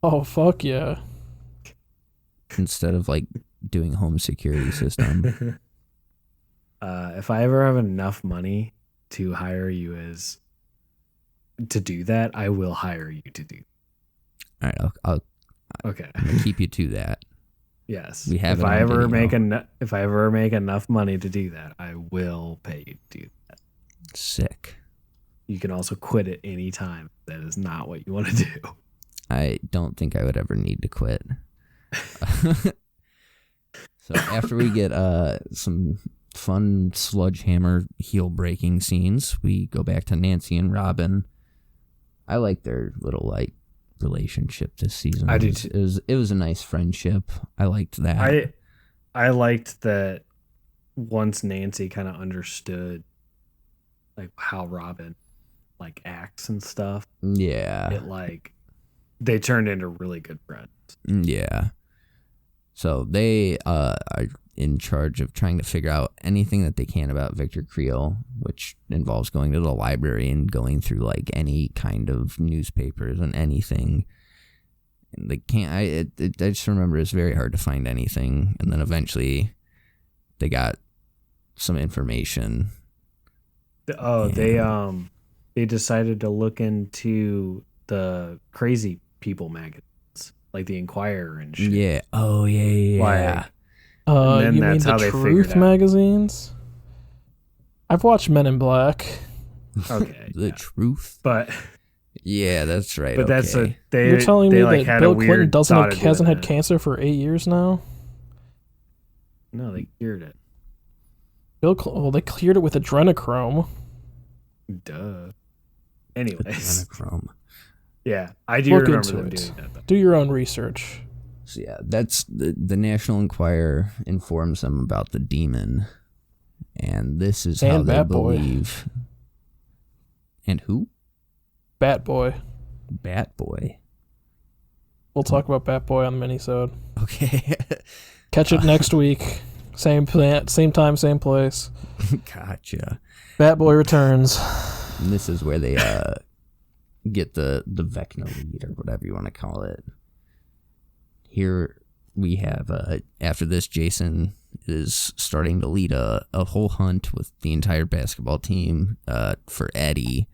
Oh fuck yeah! Instead of like doing home security system. If I ever have enough money to hire you to do that, I will hire you to do. All right, I'll Okay. I'm gonna keep you to that. Yes. We have if it I on ever video. if I ever make enough money to do that, I will pay you to do that. Sick. You can also quit at any time. That is not what you want to do. I don't think I would ever need to quit. So after we get some fun sledgehammer heel breaking scenes, we go back to Nancy and Robin. I like their little like relationship this season. I do too. It was a nice friendship. I liked that. I liked that once Nancy kind of understood like how Robin like acts and stuff. Yeah. It like they turned into really good friends. Yeah. So they are in charge of trying to figure out anything that they can about Victor Creel, which involves going to the library and going through like any kind of newspapers and anything. They can't. I just remember it's very hard to find anything, and then eventually they got some information. Oh, they decided to look into the crazy people magazines, like the Inquirer and shit. Yeah. Oh yeah. Like, and then you that's mean how the they Truth figured out. magazines? I've watched Men in Black. Okay, The Truth. but Yeah, that's right. but that's okay. You're telling me like, that had Bill a weird Clinton thought of doing hasn't had that. cancer for 8 years now? No, they cured it. They cleared it with adrenochrome. Duh. Anyways, Adrenochrome. yeah, I do Look remember into them it. doing that. Though. Do your own research. So yeah, that's the National Enquirer informs them about the demon, and this is how And they Bat Boy. believe. And who? Bat Boy. Bat Boy. We'll talk about Bat Boy on the minisode. Okay. Catch it next week. Same plant, same time, same place. Gotcha. Bat Boy returns. And this is where they get the Vecna lead, or whatever you want to call it. Here we have, after this, Jason is starting to lead a whole hunt with the entire basketball team for Eddie,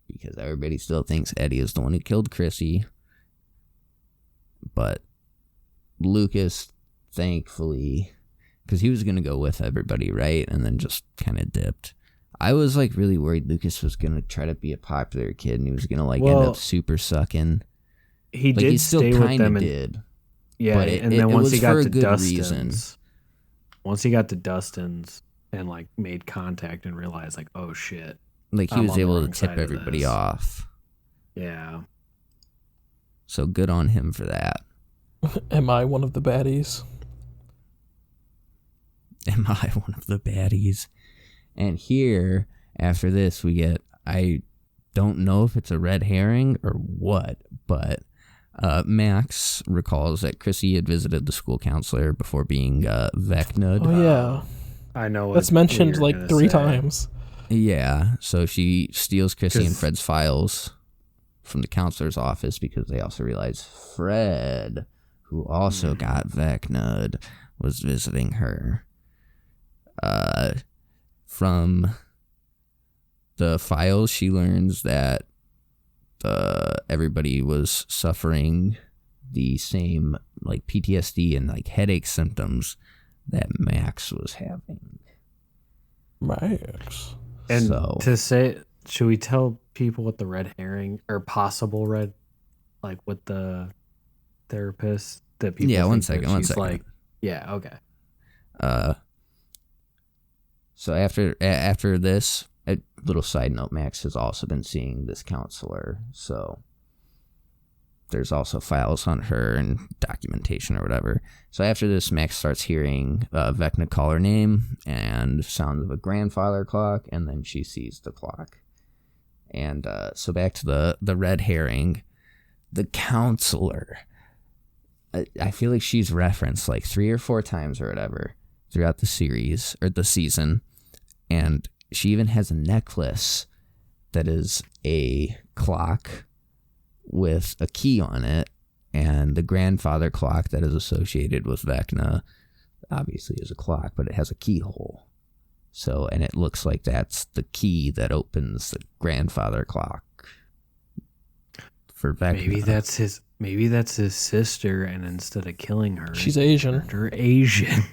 because everybody still thinks Eddie is the one who killed Chrissy. But Lucas, thankfully, because he was going to go with everybody, right? And then just kind of dipped. I was like really worried Lucas was going to try to be a popular kid and he was going to end up super sucking. He Like, did he still stay with kind them of and did. yeah, but and then once was he got for a to good Dustin's, reason. once he got to Dustin's and like made contact and realized like, oh shit, Like he I'm was on the able to wrong tip side of everybody this. off. Yeah. So good on him for that. Am I one of the baddies? Am I one of the baddies? And here, after this, we get, I don't know if it's a red herring or what, but Max recalls that Chrissy had visited the school counselor before being Vecna'd. Oh yeah, I know that's what mentioned you're like gonna 3 say. times. Yeah, so she steals Chrissy and 'Cause- Fred's files from the counselor's office because they also realize Fred, who also got Vecna'd, was visiting her. From the files, she learns that everybody was suffering the same like PTSD and like headache symptoms that Max was having. Max. And So- to say, should we tell people what the red herring or possible red, like with the therapist that people? Yeah, one think that second, one she's second. Like, yeah, okay. So after this, a little side note, Max has also been seeing this counselor, so there's also files on her and documentation or whatever. So after this, Max starts hearing Vecna call her name and sounds of a grandfather clock, and then she sees the clock. And so back to the red herring, the counselor. I feel like she's referenced like 3 or 4 times or whatever throughout the series or the season. And she even has a necklace that is a clock with a key on it. And the grandfather clock that is associated with Vecna obviously is a clock, but it has a keyhole. So, and it looks like that's the key that opens the grandfather clock for Vecna. Maybe that's his sister, and instead of killing her, She's Asian. her Asian.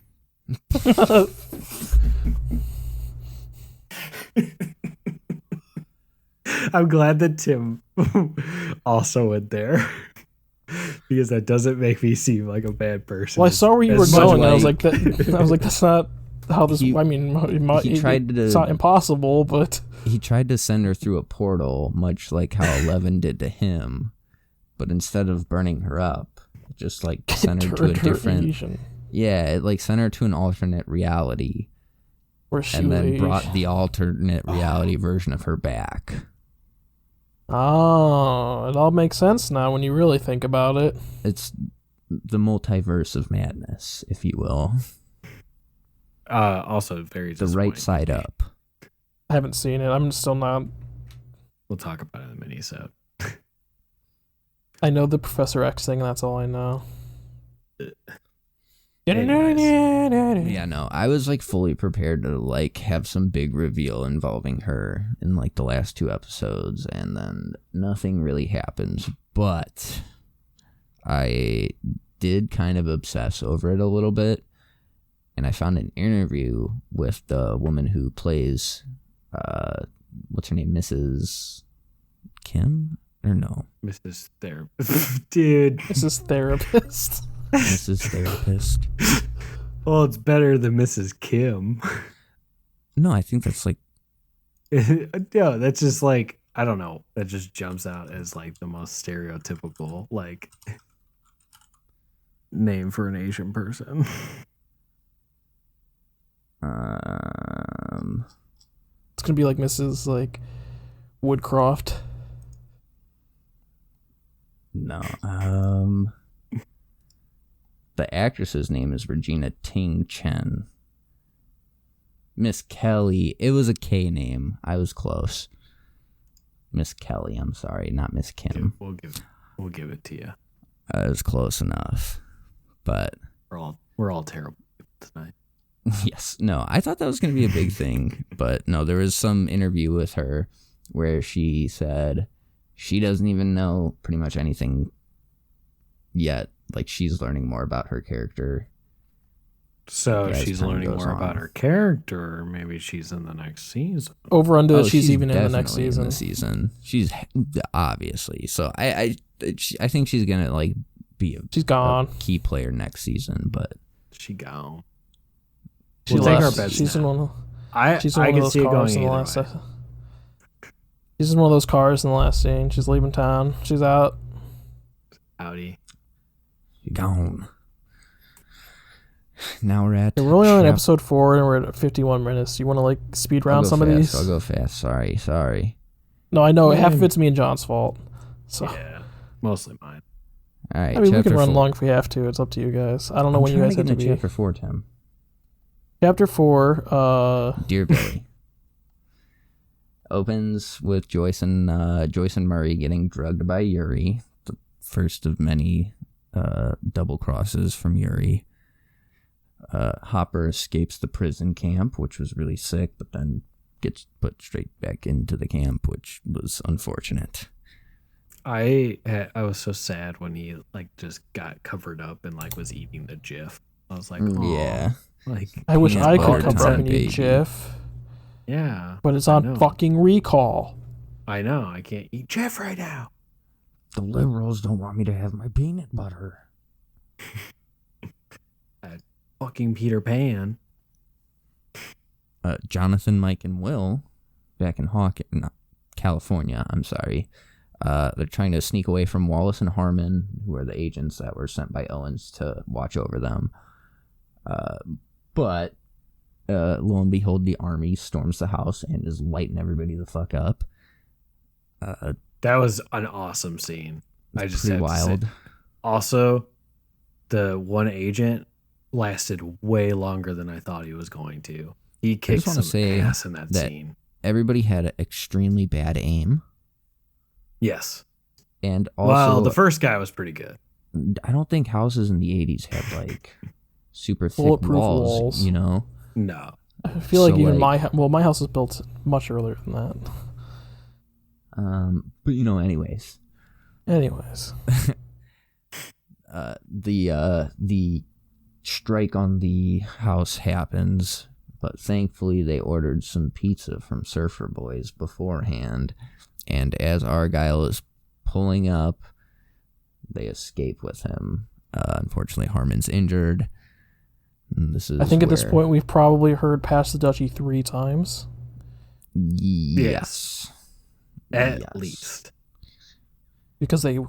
I'm glad that Tim also went there because that doesn't make me seem like a bad person. Well, I saw where you were As much going. I was like- like, that's not how this. He- I mean, tried it's to- not impossible, but He tried to send her through a portal, much like how Eleven did to him, but instead of burning her up, it just like sent her to a turned her different. Asian. Yeah, it like sent her to an alternate reality, Where she and was then brought Asian. the alternate reality version of her back. Oh, it all makes sense now when you really think about it. It's the multiverse of madness, if you will. Also very The right disappointing. side up. I haven't seen it. I'm still not. We'll talk about it in the mini-sode. I know the Professor X thing. That's all I know. Yeah, no, I was like fully prepared to like have some big reveal involving her in like the last 2 episodes, and then nothing really happens. But I did kind of obsess over it a little bit, and I found an interview with the woman who plays, what's her name, Mrs. Kim or no, Mrs. Therapist, dude. Mrs. Therapist. Mrs. Therapist. Well, it's better than Mrs. Kim. No, I think that's like, Yeah, that's just like, I don't know. That just jumps out as like the most stereotypical like name for an Asian person. It's gonna be like Mrs. like Woodcroft. no, the actress's name is Regina Ting Chen. Miss Kelly. It was a K name. I was close. Miss Kelly. I'm sorry, not Miss Kim. Dude, we'll give it to you. I was close enough, but We're all terrible tonight. yes, no. I thought that was going to be a big thing, but no. There was some interview with her where she said she doesn't even know pretty much anything yet. Like, she's learning more about her character. So as she's time learning goes more on. about her character, or maybe she's in the next season. Over under Oh, she's even in the next definitely season. In the season, she's obviously. So I think she's gonna like be She's gone. a key player next season. But She gone. She We'll take our left. bets She's in now. one. I She's in one of can those see it cars going in the either last. way. She's in one of those cars in the last scene. She's leaving town. She's out. Audi. gone. Now we're at. Yeah, we're only on chap- episode 4 and we're at 51 minutes. You want to like speed I'll round go some of fast, these? I'll go fast. Sorry. No, I know Yeah. half of it's me and John's fault. So Yeah, mostly mine. All right. I mean, we chapter can run 4. long if we have to. It's up to you guys. I don't know I'm when you trying guys to have get to into be. chapter 4, Tim. Chapter 4. Dear Billy. Opens with Joyce and Murray getting drugged by Yuri, the first of many double crosses from Yuri. Hopper escapes the prison camp, which was really sick, but then gets put straight back into the camp, which was unfortunate. I was so sad when he like just got covered up and like was eating the GIF. I was like, oh, Yeah. like I wish Peanut I butter could cover up time, and eat baby. Jif, yeah, but it's I on know. fucking recall. I know I can't eat GIF right now. The liberals don't want me to have my peanut butter. Fucking Peter Pan. Jonathan, Mike, and Will, back in California, I'm sorry. They're trying to sneak away from Wallace and Harmon, who are the agents that were sent by Owens to watch over them. But lo and behold, the army storms the house and is lighting everybody the fuck up. That was an awesome scene. I just Pretty have to say. wild. Also, the one agent lasted way longer than I thought he was going to. He kicked wanna some say ass in that that- scene. Everybody had extremely bad aim. Yes. And also, Well, the first guy was pretty good. I don't think houses in the 80s had like super thick Bulletproof walls, walls. you know? No. I feel like So, even like- my house was built much earlier than that. But anyways. Anyways, The strike on the house happens, but thankfully they ordered some pizza from Surfer Boys beforehand, and as Argyle is pulling up, they escape with him. Unfortunately, Harmon's injured. And this is I think at this where- point we've probably heard Pass the Duchy 3 times. Yes. At Yes. least. Because they They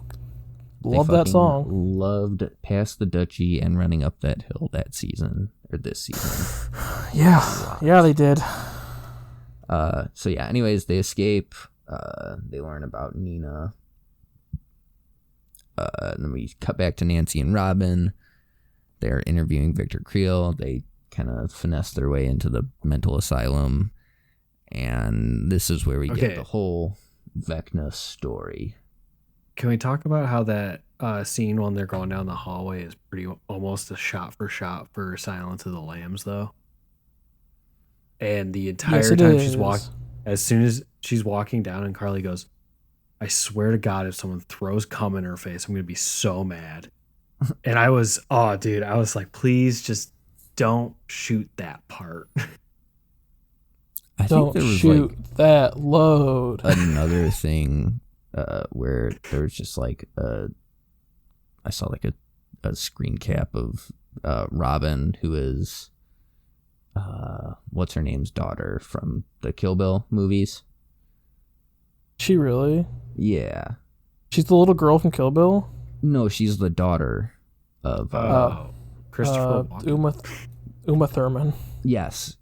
love that fucking song. Loved Past the Duchy and Running Up That Hill that season, or this season. Yeah, they did. So yeah, anyways, they escape. They learn about Nina. And then we cut back to Nancy and Robin. They're interviewing Victor Creel. They kind of finesse their way into the mental asylum. And this is where we Okay. get the whole Vecna story. Can we talk about how that scene when they're going down the hallway is pretty almost a shot for Silence of the Lambs, though? And the entire time she's walking, as soon as she's walking down, and Carly goes, "I swear to God, if someone throws cum in her face, I'm gonna be so mad." And I was, oh, dude, I was like, please just don't shoot that part. I Don't think there was shoot like that load. another thing where there was just like I saw like a screen cap of Robin, who is what's her name's daughter from the Kill Bill movies. She really? Yeah. She's the little girl from Kill Bill? No, she's the daughter of Christopher Walken. Uma Thurman. Yes.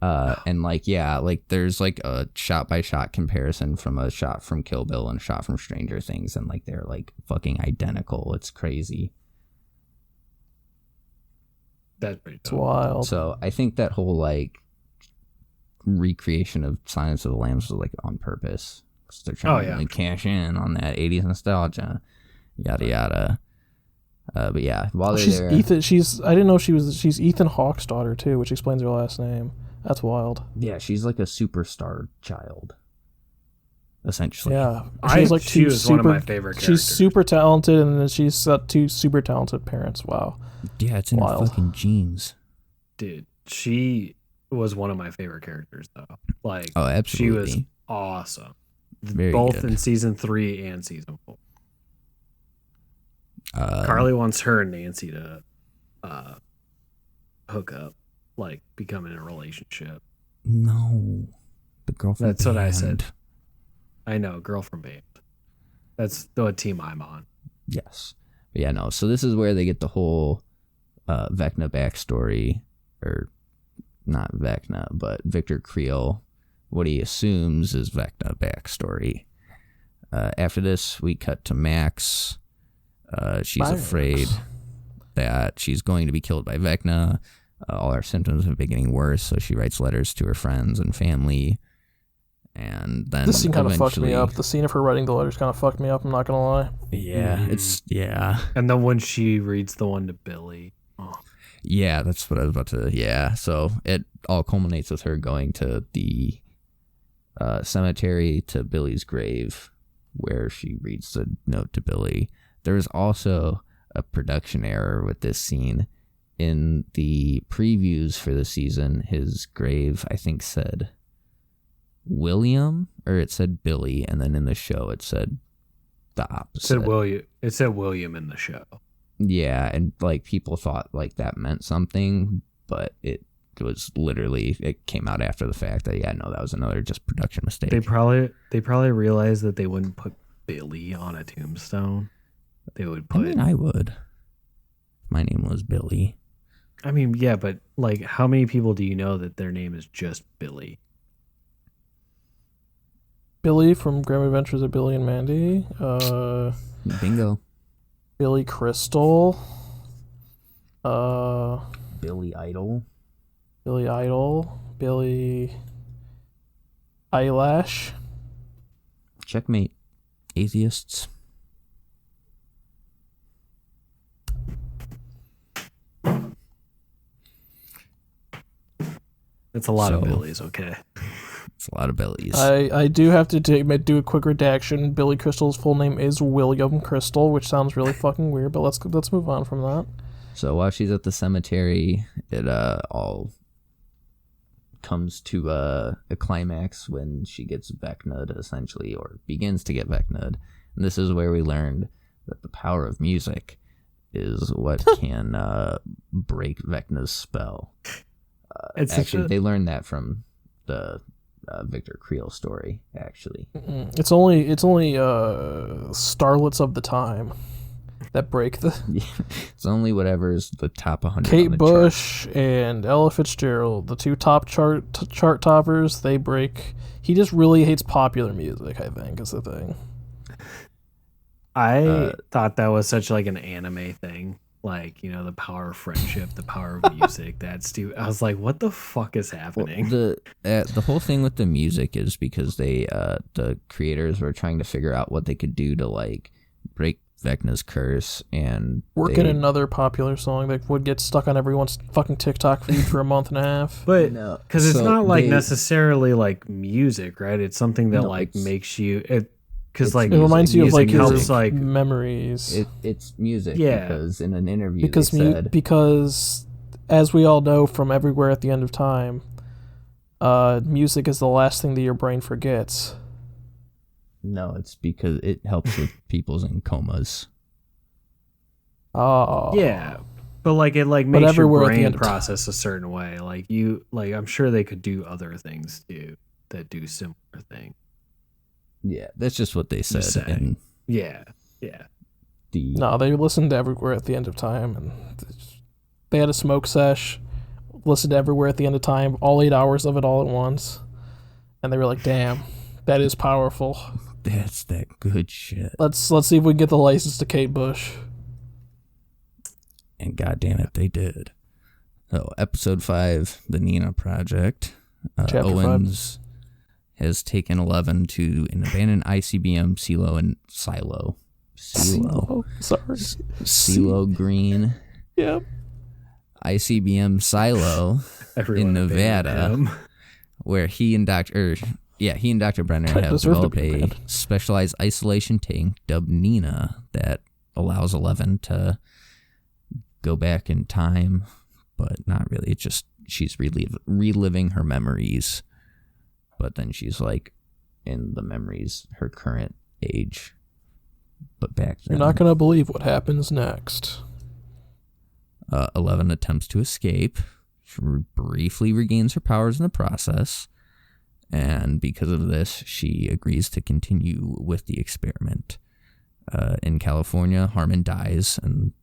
And like, yeah, like there's like a shot by shot comparison from a shot from Kill Bill and a shot from Stranger Things, and like they're like fucking identical. It's crazy. That's pretty It's dope. wild. So I think that whole like recreation of Silence of the Lambs was like on purpose. 'Cause they're trying to really cash in on that 80s nostalgia, yada yada. But yeah, while they're she's there, Ethan. I didn't know she's Ethan Hawke's daughter too, which explains her last name. That's wild. yeah, she's like a superstar child, essentially. Yeah, She was one of my favorite characters. She's super talented, and then she's got two super talented parents. Wow. Yeah, it's in her fucking genes. Dude, she was one of my favorite characters, though. Like, Oh, absolutely. she was awesome. Very Both good. in season 3 and season 4. Carly wants her and Nancy to hook up, like become in a relationship. No, the girlfriend. That's what I said. I know, girl from band. That's the team I'm on. Yes, but yeah, no. So this is where they get the whole Vecna backstory, or not Vecna, but Victor Creel. What he assumes is Vecna backstory. After this, we cut to Max. She's afraid that she's going to be killed by Vecna. All her symptoms have been getting worse, so she writes letters to her friends and family. And then This scene kind of fucked me up. The scene of her writing the letters kind of fucked me up. I'm not gonna lie. Yeah, And then when she reads the one to Billy, yeah, that's what I was about to. Yeah, so it all culminates with her going to the cemetery to Billy's grave, where she reads the note to Billy. There's also a production error with this scene. In the previews for the season, his grave, I think, said William, or it said Billy, and then in the show it said the opposite. It said William in the show. Yeah, and like people thought like that meant something, but it was literally, it came out after the fact that that was another just production mistake. They probably realized that they wouldn't put Billy on a tombstone. They would put. I would. My name was Billy. I mean, yeah, but like, how many people do you know that their name is just Billy? Billy from Grim Adventures of Billy and Mandy. Bingo. Billy Crystal. Billy Idol. Billy Idol. Billy Eyelash. Checkmate. Atheists. It's a lot of Billys, okay? It's a lot of Billys. I do have to do a quick redaction. Billy Crystal's full name is William Crystal, which sounds really fucking weird, but let's move on from that. So while she's at the cemetery, it all comes to a climax when she gets Vecna'd, essentially, or begins to get Vecna'd. And this is where we learned that the power of music is what can break Vecna's spell. Actually, they learned that from the Victor Creel story. Actually, it's only starlets of the time that break the. It's only whatever's the top 100. Kate Bush and Ella Fitzgerald, the two top chart toppers. They break. He just really hates popular music, I think, is the thing. I thought that was such like an anime thing. like, you know, the power of friendship, the power of music. That's stupid. I was like, what the fuck is happening? Well, the whole thing with the music is because they the creators were trying to figure out what they could do to like break Vecna's curse and work in another popular song that would get stuck on everyone's fucking TikTok feed for a month and a half. But because it's not like necessarily like music, right? It's something that like makes you because like it reminds you of like your like memories. It's music. Because in an interview because as we all know from Everywhere at the End of Time, music is the last thing that your brain forgets. No, it's because it helps with people's in comas. Oh. Yeah. But like it like makes your brain process a certain way. Like I'm sure they could do other things too that do similar things. Yeah, that's just what they said. And yeah. No, they listened to Everywhere at the End of Time, and they had a smoke sesh, listened to Everywhere at the End of Time, all 8 hours of it all at once, and they were like, "Damn, that is powerful. That's that good shit." Let's see if we can get the license to Kate Bush. And goddamn it, they did. So, episode 5, the Nina Project. Owens 5 has taken 11 to an abandoned ICBM silo. Silo Green. Yep. ICBM silo in Nevada, where he and Dr. Brenner have developed a specialized isolation tank dubbed Nina that allows 11 to go back in time, but not really. It's just she's reliving her memories, but then she's like in the memories her current age, but back then. You're not gonna believe what happens next. 11 attempts to escape. She briefly regains her powers in the process, and because of this, she agrees to continue with the experiment. In California, Harmon dies and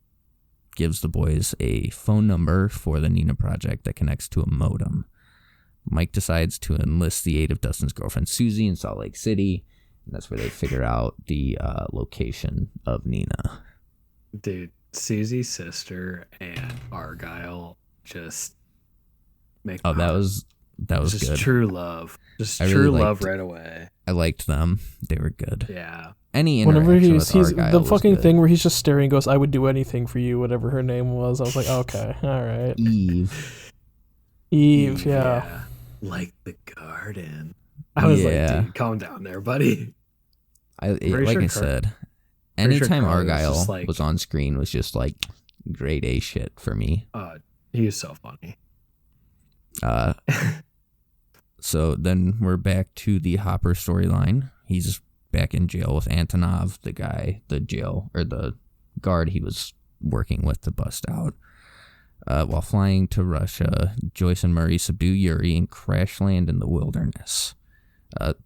gives the boys a phone number for the Nina Project that connects to a modem. Mike decides to enlist the aid of Dustin's girlfriend Susie in Salt Lake City, and that's where they figure out the location of Nina. Dude, Susie's sister and Argyle just make that was just good. True love. Just I true really love right away. I liked them. They were good. Yeah. Any interaction with Argyle the fucking was thing where he's just staring and goes, "I would do anything for you," whatever her name was. I was like, okay, all right. Eve, yeah. Like the garden. I was like, dude, calm down there, buddy. I said, anytime Argyle was on screen was just like grade A shit for me. He was so funny. So then we're back to the Hopper storyline. He's back in jail with Antonov, the guard he was working with to bust out. While flying to Russia, Joyce and Murray subdue Yuri and crash land in the wilderness.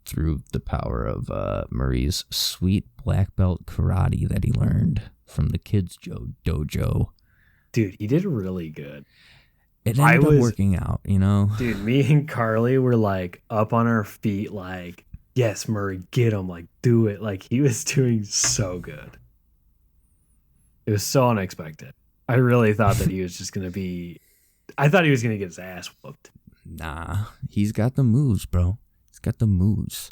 Through the power of Murray's sweet black belt karate that he learned from the kids' dojo. Dude, he did really good. It ended up working out, you know? Dude, me and Carly were like up on our feet like, yes, Murray, get him, like do it. Like he was doing so good. It was so unexpected. I really thought that he was just going to be... I thought he was going to get his ass whooped. Nah, he's got the moves, bro. He's got the moves.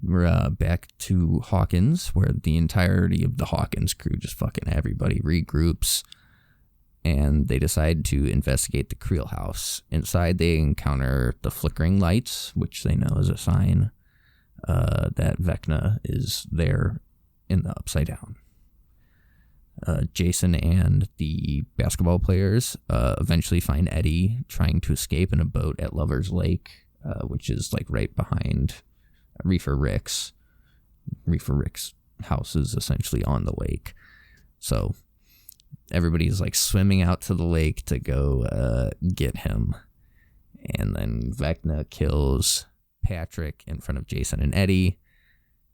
We're back to Hawkins, where the entirety of the Hawkins crew, just fucking everybody, regroups, and they decide to investigate the Creel house. Inside, they encounter the flickering lights, which they know is a sign that Vecna is there in the Upside Down. Jason and the basketball players eventually find Eddie trying to escape in a boat at Lover's Lake, which is like right behind Reefer Rick's. Reefer Rick's house is essentially on the lake. So everybody's like swimming out to the lake to go get him. And then Vecna kills Patrick in front of Jason and Eddie.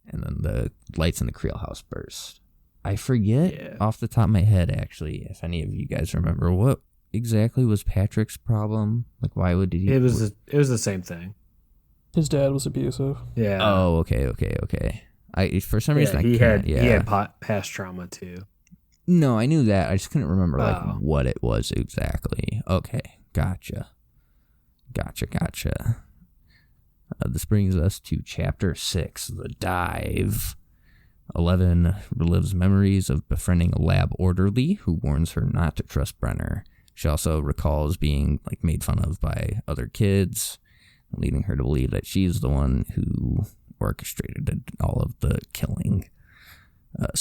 And then the lights in the Creel house burst. I forget off the top of my head, actually, if any of you guys remember what exactly was Patrick's problem. Like, why would he? It was the same thing. His dad was abusive. Yeah. Oh, okay. For some reason, he had past trauma too. No, I knew that. I just couldn't remember Oh. what it was exactly. Okay, gotcha. This brings us to Chapter 6, The Dive. 11 relives memories of befriending a lab orderly who warns her not to trust Brenner. She also recalls being made fun of by other kids, leading her to believe that she's the one who orchestrated all of the killing.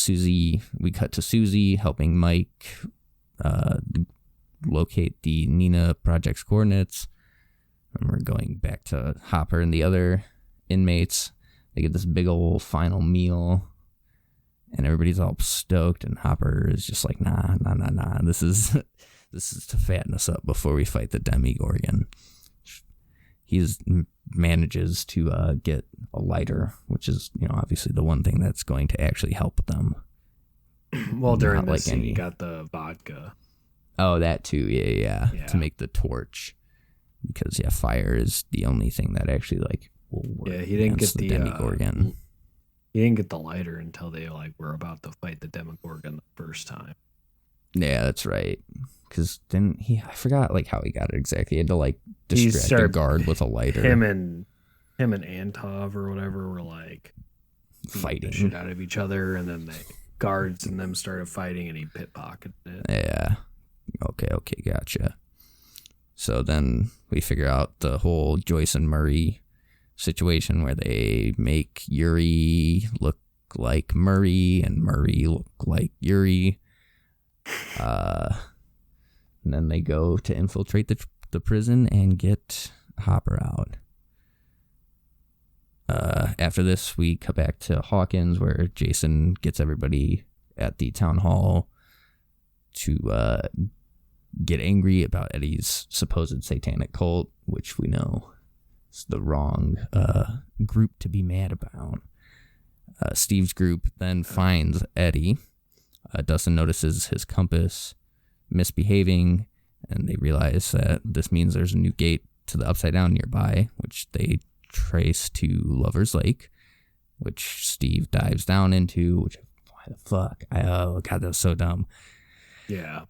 We cut to Susie helping Mike locate the Nina project's coordinates. And we're going back to Hopper and the other inmates. They get this big old final meal, and everybody's all stoked, and Hopper is just like, nah. This is to fatten us up before we fight the Demigorgon. He manages to get a lighter, which is, obviously the one thing that's going to actually help them. Well, during this scene, he got the vodka. Oh, that too, yeah. To make the torch. Because, fire is the only thing that actually, will work. Yeah, he didn't get the Demigorgon. He didn't get the lighter until they, were about to fight the Demigorgon the first time. Yeah, that's right. Because then I forgot, how he got it exactly. He had to, distract a guard with a lighter. Him and Antov or whatever were, fighting the shit out of each other, and then the guards and them started fighting, and he pit-pocketed it. Yeah. Okay, gotcha. So then we figure out the whole Joyce and Murray situation where they make Yuri look like Murray and Murray look like Yuri. And then they go to infiltrate the prison and get Hopper out. After this, we come back to Hawkins where Jason gets everybody at the town hall to get angry about Eddie's supposed satanic cult, which we know is the wrong group to be mad about. Steve's group then finds Eddie. Dustin notices his compass misbehaving, and they realize that this means there's a new gate to the Upside Down nearby, which they trace to Lover's Lake, which Steve dives down into, which, why the fuck? Oh, God, that was so dumb. Yeah.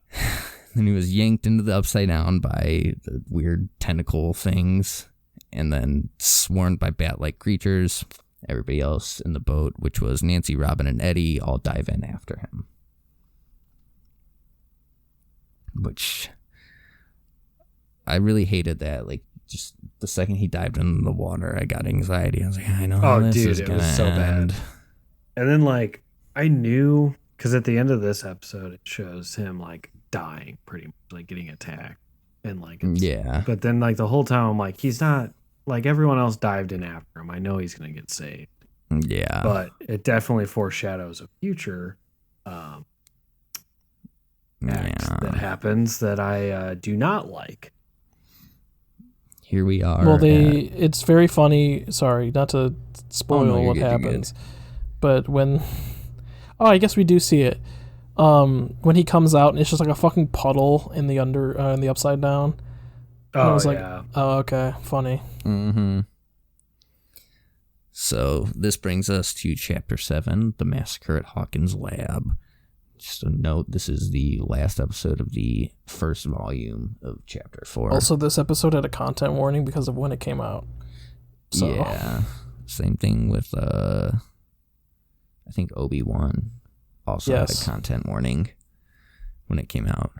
Then he was yanked into the Upside Down by the weird tentacle things, and then swarmed by bat-like creatures. Everybody else in the boat, which was Nancy, Robin, and Eddie, all dive in after him. Which I really hated that. Just the second he dived into the water, I got anxiety. I was like, I know how this is it gonna was so end. bad. And then I knew, because at the end of this episode, it shows him dying, pretty much, getting attacked, and yeah. But then the whole time, I'm he's not everyone else dived in after him. I know he's gonna get saved. Yeah. But it definitely foreshadows a future act that happens that I do not like. Here we are. Well, it's very funny. Sorry, not to spoil what happens, but when, I guess we do see it. When he comes out and it's just a fucking puddle in the in the Upside Down. And I was oh, okay, funny. Mm-hmm. So this brings us to Chapter 7, The Massacre at Hawkins' Lab. Just a note, this is the last episode of the first volume of Chapter 4. Also, this episode had a content warning because of when it came out. So. Yeah. Same thing with, I think Obi-Wan also had a content warning when it came out.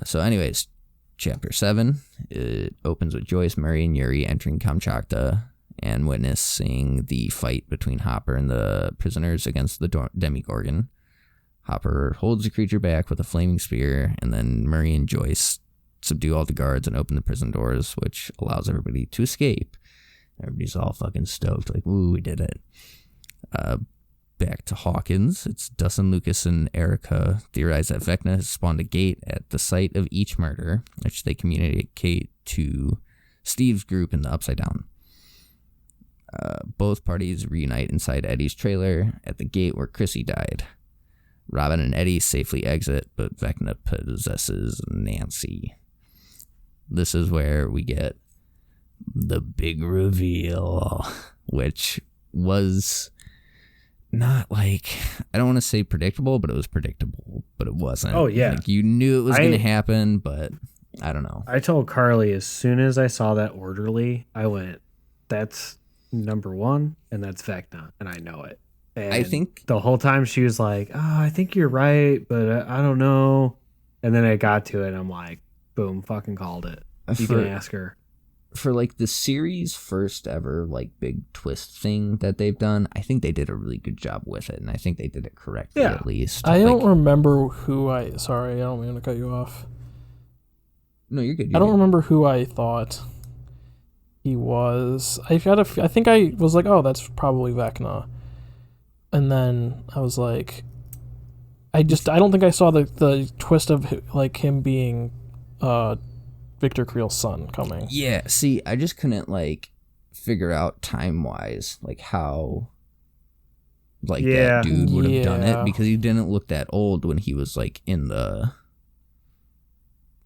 So anyways, Chapter 7, it opens with Joyce, Murray, and Yuri entering Kamchatka and witnessing the fight between Hopper and the prisoners against the Demigorgon. Hopper holds the creature back with a flaming spear, and then Murray and Joyce subdue all the guards and open the prison doors, which allows everybody to escape. Everybody's all fucking stoked, ooh, we did it. Back to Hawkins. It's Dustin, Lucas, and Erica theorize that Vecna has spawned a gate at the site of each murder, which they communicate to Steve's group in the Upside Down. Both parties reunite inside Eddie's trailer at the gate where Chrissy died. Robin and Eddie safely exit, but Vecna possesses Nancy. This is where we get the big reveal, which was not like, I don't want to say predictable, but it was predictable, but it wasn't. Oh, yeah. Like, you knew it was going to happen, but I don't know. I told Carly as soon as I saw that orderly, I went, that's number one, and that's Vecna, and I know it. And I think the whole time she was like, oh, I think you're right, but I don't know. And then I got to it, and I'm like, boom, fucking called it. You can ask her. For like the series' first ever like big twist thing that they've done, I think they did a really good job with it, and I think they did it correctly at least. I don't remember who sorry, I don't mean to cut you off. No, you're good. I don't remember who I thought he was. I think I was like, oh, that's probably Vecna. And then I was like, I don't think I saw the twist of like him being Victor Creel's son coming. Yeah, see, I just couldn't like figure out time-wise like how like that dude would have done it, because he didn't look that old when he was like in the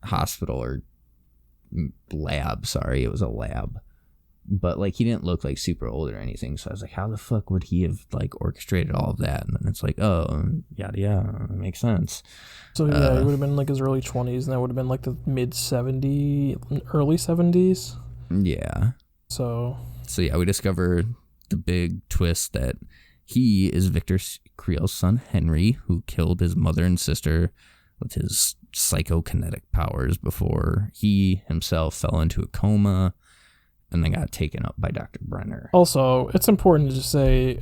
hospital or lab. Sorry, it was a lab. But like he didn't look like super old or anything, so I was like, how the fuck would he have like orchestrated all of that? And then it's like, oh, yada yada, it makes sense. So yeah, it would have been like his early 20s, and that would have been like the mid 70s, early 70s. Yeah. So yeah, we discover the big twist that he is Victor Creel's son Henry, who killed his mother and sister with his psychokinetic powers before he himself fell into a coma and then got taken up by Dr. Brenner. Also, it's important to just say,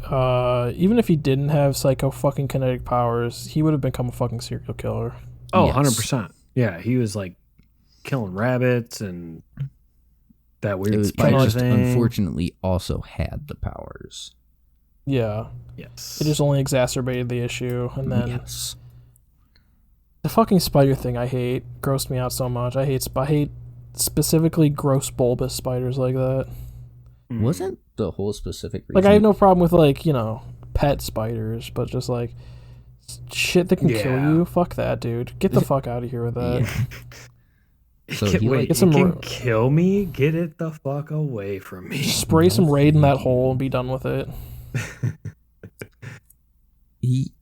even if he didn't have fucking kinetic powers, he would have become a fucking serial killer. Oh, yes. 100%. Yeah, he was like killing rabbits and that weird spider thing. Unfortunately also had the powers. Yeah. Yes. It just only exacerbated the issue. And then the fucking spider thing I hate grossed me out so much. I hate specifically gross bulbous spiders like that. Wasn't the whole specific reason? Like, I have no problem with, like, you know, pet spiders, but just like shit that can kill you. Fuck that, dude. Get the fuck out of here with that. Yeah. So it can kill me? Get it the fuck away from me. Just spray some Raid in that hole and be done with it. He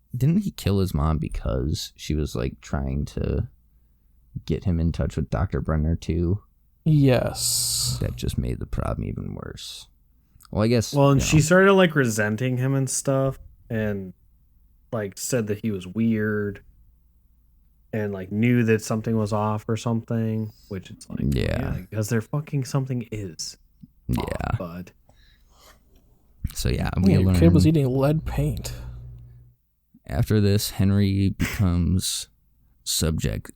kill his mom because she was like trying to get him in touch with Dr. Brenner too? Yes. That just made the problem even worse. Well, I guess. Well, and she started like resenting him and stuff, and like said that he was weird, and like knew that something was off or something. Which it's like, yeah, because there fucking something is. Yeah, bud. So yeah, your kid was eating lead paint. After this, Henry becomes subject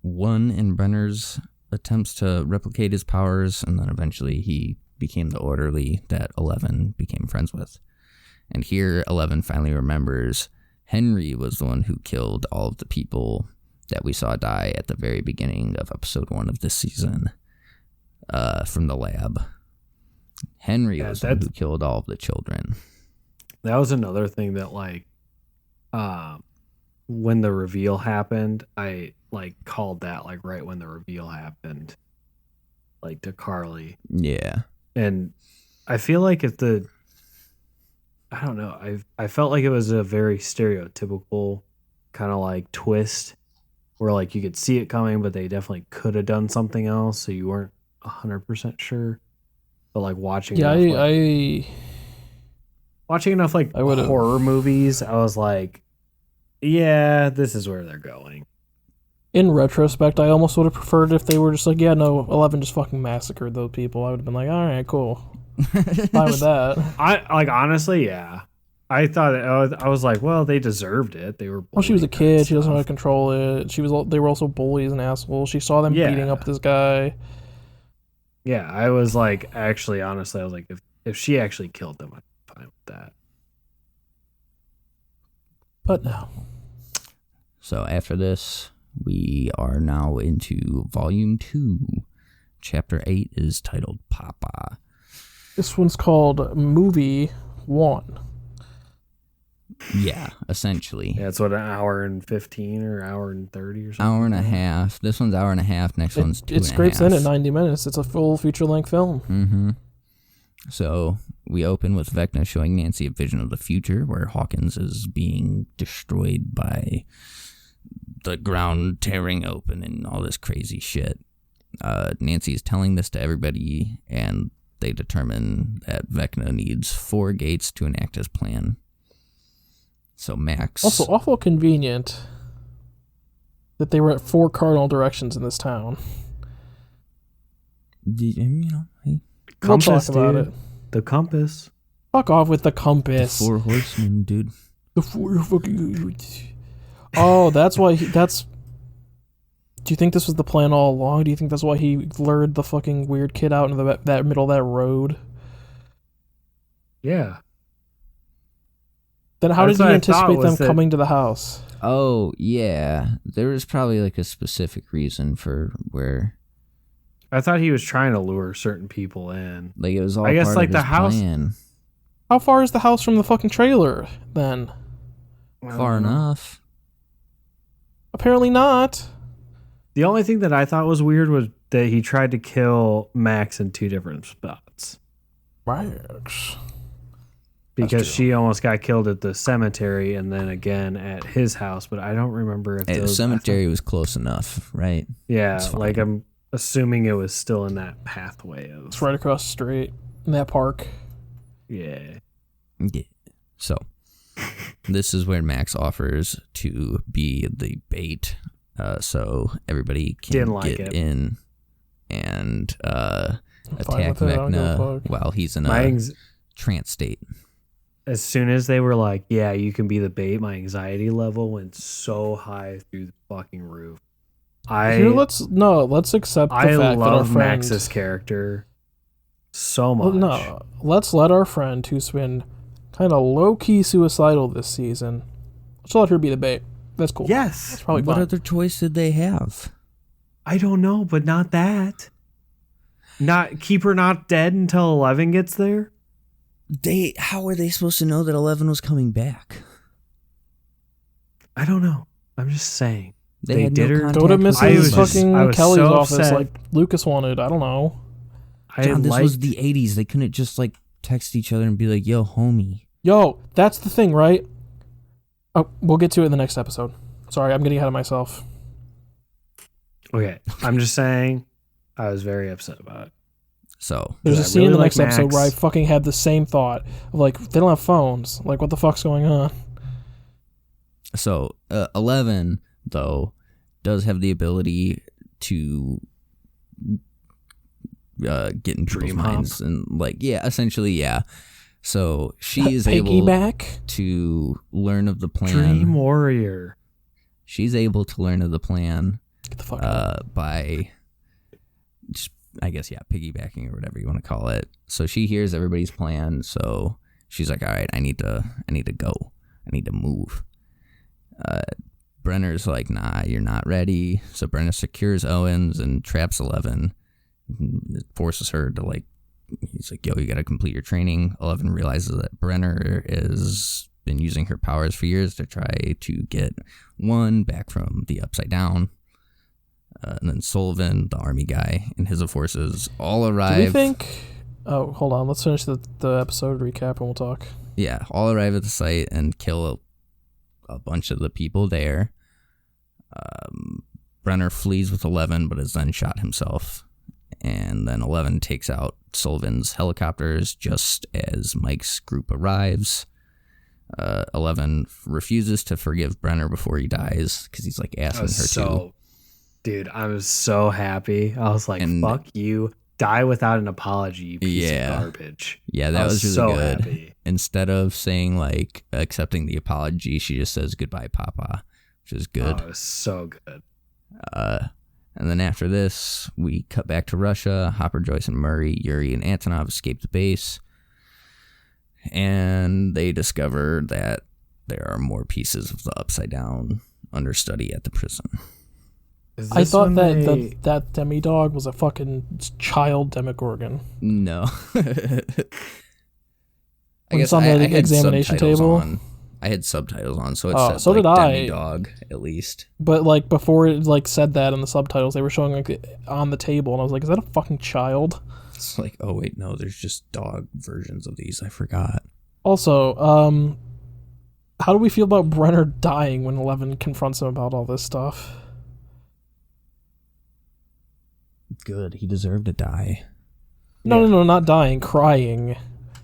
one in Brenner's attempts to replicate his powers, and then eventually he became the orderly that Eleven became friends with. And here, Eleven finally remembers Henry was the one who killed all of the people that we saw die at the very beginning of episode 1 of this season from the lab. Henry was the one who killed all of the children. That was another thing that, like, when the reveal happened, I like called that like right when the reveal happened, like to Carly. Yeah. And I feel like I don't know, I felt like it was a very stereotypical kind of like twist where like you could see it coming, but they definitely could have done something else, so you weren't 100% sure. But like watching watching enough like horror movies, I was like, yeah, this is where they're going. In retrospect, I almost would have preferred if they were just like, yeah, no, 11 just fucking massacred those people. I would have been like, all right, cool. Fine with that. I like, honestly, yeah. I thought I was like, well, they deserved it. They were. Well, she was a kid. She doesn't know how to control it. They were also bullies and assholes. She saw them beating up this guy. Yeah, I was like, actually, honestly, I was like, if she actually killed them, I'm fine with that. But no. So after this, we are now into Volume 2. Chapter 8 is titled Papa. This one's called Movie 1. Yeah, essentially. Yeah, it's what, an hour and 15 or hour and 30 or something? Hour and a half. This one's hour and a half. Next one's 2.5. It scrapes in at 90 minutes. It's a full feature-length film. Mm-hmm. So we open with Vecna showing Nancy a vision of the future where Hawkins is being destroyed by the ground tearing open and all this crazy shit. Nancy is telling this to everybody, and they determine that Vecna needs 4 gates to enact his plan. So Max... Also, awful convenient that they were at 4 cardinal directions in this town. You know, hey. We'll talk Compass, about dude. it. The compass. Fuck off with the compass. The 4 horsemen, dude. The 4 fucking... Oh, that's why that's... Do you think this was the plan all along? Do you think that's why he lured the fucking weird kid out into that middle of that road? Yeah. Then how That's did you what I thought anticipate them was that- coming to the house? Oh, yeah. There was probably like a specific reason for where... I thought he was trying to lure certain people in. Like, it was all I guess, part like, of the his house- plan. How far is the house from the fucking trailer, then? Far enough. Apparently not. The only thing that I thought was weird was that he tried to kill Max in 2 different spots. Max. Because true. she almost got killed at the cemetery and then again at his house, but I don't remember if Hey, the those... cemetery was close enough, right? Yeah, It's fine. like I'm assuming it was still in that pathway of... It's right across the street in that park. Yeah. Yeah. So, this is where Max offers to be the bait, so everybody can Didn't like get it. in and fine attack with it, I don't give a Vecna fuck. while he's in My a anx- trance state. As soon as they were like, yeah, you can be the bait, my anxiety level went so high through the fucking roof. Here, let's accept the I fact that our love friend... Max's character so Well, much. no, let's let our friend, who's been kind of low-key suicidal this season, let's let her be the bait. That's cool. Yes. That's probably What fine. other choice did they have? I don't know, but not that. Not keep her not dead until 11 gets there. How were they supposed to know that 11 was coming back? I don't know. I'm just saying. They They had did no her- contact Go to with I was Mrs. just- fucking I was Kelly's so office upset. like Lucas wanted. I don't know. John, this was liked- the 80s. They couldn't just like text each other and be like, yo, homie. Yo, that's the thing, right? Oh, we'll get to it in the next episode. Sorry, I'm getting ahead of myself. Okay, I'm just saying. I was very upset about it. So, There's I a scene in really the like next episode Max. where I fucking had the same thought of like, they don't have phones. Like, what the fuck's going on? 11, though, does have the ability to get in people's Dream hop. minds. And, like, yeah, essentially, yeah. So, she is able Piggyback? to learn of the plan. Dream Warrior. She's able to learn of the plan Get the fuck out. by just, I guess, yeah, piggybacking or whatever you want to call it. So she hears everybody's plan. So she's like, all right, I need to go. I need to move. Brenner's like, nah, you're not ready. So Brenner secures Owens and traps 11. It forces her to like, he's like, yo, you got to complete your training. 11 realizes that Brenner has been using her powers for years to try to get one back from the Upside Down. And then Sullivan, the army guy, and his forces all arrive. Do we think... Oh, hold on. Let's finish the episode recap and we'll talk. Yeah, all arrive at the site and kill a bunch of the people there. Brenner flees with 11, but is then shot himself. And then 11 takes out Sullivan's helicopters just as Mike's group arrives. 11 refuses to forgive Brenner before he dies because he's like asking her to. Dude, I was so happy. I was like, And- fuck you. Die without an apology, you piece Yeah. of garbage. Yeah, that I was really so good. happy. Instead of saying like accepting the apology, she just says goodbye, Papa, which is good. Oh, it was so good. And then after this, we cut back to Russia. Hopper, Joyce, and Murray, Yuri, and Antonov escape the base. And they discover that there are more pieces of the Upside Down understudy at the prison. Is I this thought when that they- that demi-dog was a fucking child demogorgon. No. When it's on the had examination subtitles table? on. I had subtitles on, so it Oh, said so like did I. demi-dog, at least. But like before it like said that in the subtitles, they were showing like on the table, and I was like, "Is that a fucking child?" It's like, oh wait, no, there's just dog versions of these. I forgot. Also, how do we feel about Brenner dying when Eleven confronts him about all this stuff? Good. He deserved to die. No, not dying, crying.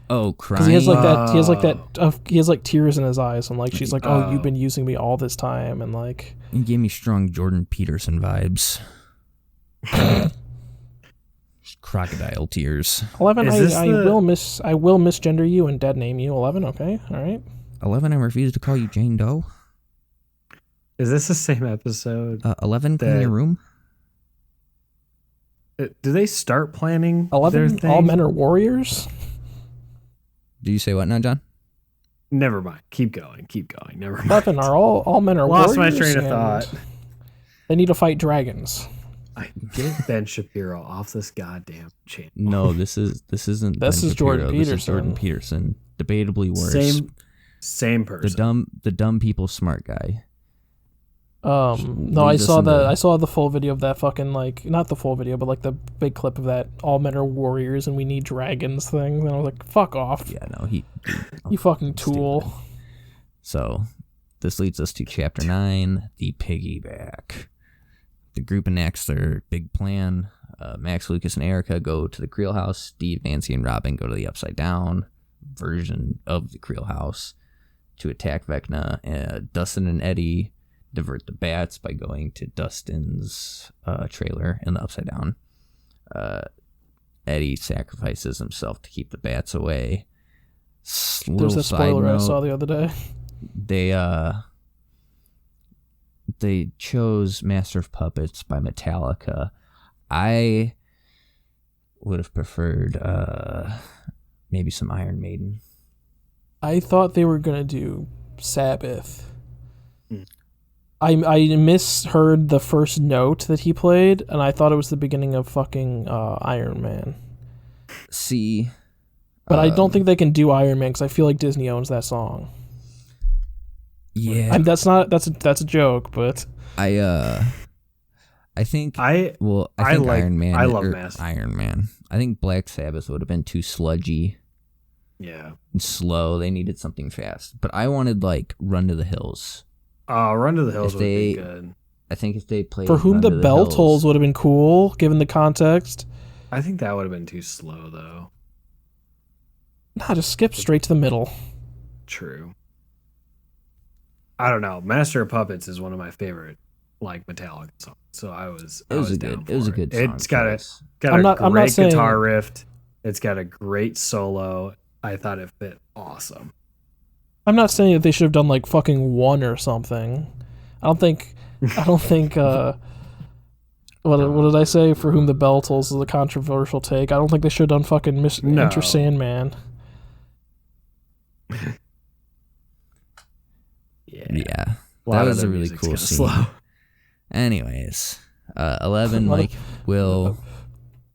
Oh, crying. Because he has like that. He has like that. He has like tears in his eyes, and like she's like, "Oh, you've been using me all this time," and like. He gave me strong Jordan Peterson vibes. Crocodile tears. 11, I will misgender you and dead name you. 11, okay, all right. 11, I refuse to call you Jane Doe. Is this the same episode? 11, clean your room. Do they start planning 11, all men are warriors? Do you say what now, John? Never mind. Keep going. Never mind. 11, are all men are warriors? warriors? Lost my train of thought. They need to fight dragons. Get Ben Shapiro off this goddamn channel. No, this isn't. This Ben is Shapiro. Jordan Peterson. This is Jordan Peterson. Debatably worse. Same person. The dumb people smart guy. No, I saw the full video of that fucking, like, not the full video, but like the big clip of that all men are warriors and we need dragons thing. And I was like, fuck off. Yeah, no, you fucking tool. Stupid. So this leads us to chapter 9, the piggyback. The group enacts their big plan. Max, Lucas, and Erica go to the Creel house. Steve, Nancy, and Robin go to the upside down version of the Creel house to attack Vecna. Dustin and Eddie divert the bats by going to Dustin's trailer in the upside down. Eddie sacrifices himself to keep the bats away. There's a spoiler I saw the other day. They chose Master of Puppets by Metallica. I would have preferred maybe some Iron Maiden. I thought they were going to do Sabbath. I misheard the first note that he played, and I thought it was the beginning of fucking Iron Man. See? But I don't think they can do Iron Man, because I feel like Disney owns that song. Yeah. That's a joke, but... I think Iron Man. I love Master. Iron Man. I think Black Sabbath would have been too sludgy. Yeah. And slow. They needed something fast. But I wanted like Run to the Hills. Run to the Hills would be good. I think if they played For Whom the Bell Tolls would have been cool, given the context. I think that would have been too slow though. Nah, just skip straight to the middle. True. I don't know. Master of Puppets is one of my favorite, like, Metallica songs. So it was a good song. It's got a great guitar riff. It's got a great solo. I thought it fit awesome. I'm not saying that they should have done like fucking One or something. I don't think what did I say? For Whom the Bell Tolls is a controversial take. I don't think they should have done fucking Enter Sandman. Yeah. That was a really cool scene. Slow. Anyways, 11, Mike, Will,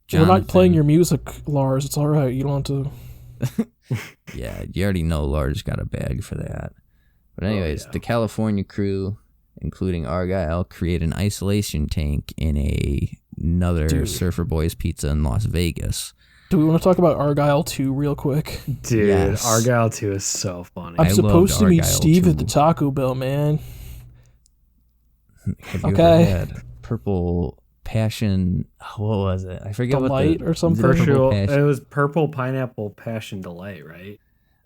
Jonathan. We're not playing your music, Lars. It's all right. You don't have to. Yeah, you already know Lars got a bag for that. But anyways, the California crew, including Argyle, create an isolation tank in another Surfer Boys pizza in Las Vegas. Do we want to talk about Argyle 2 real quick? Dude, yes. Argyle 2 is so funny. I'm supposed to meet Steve at the Taco Bell, man. Have you ever had Purple Passion? What was it? I forget Delight or something. It was Purple Pineapple Passion Delight, right?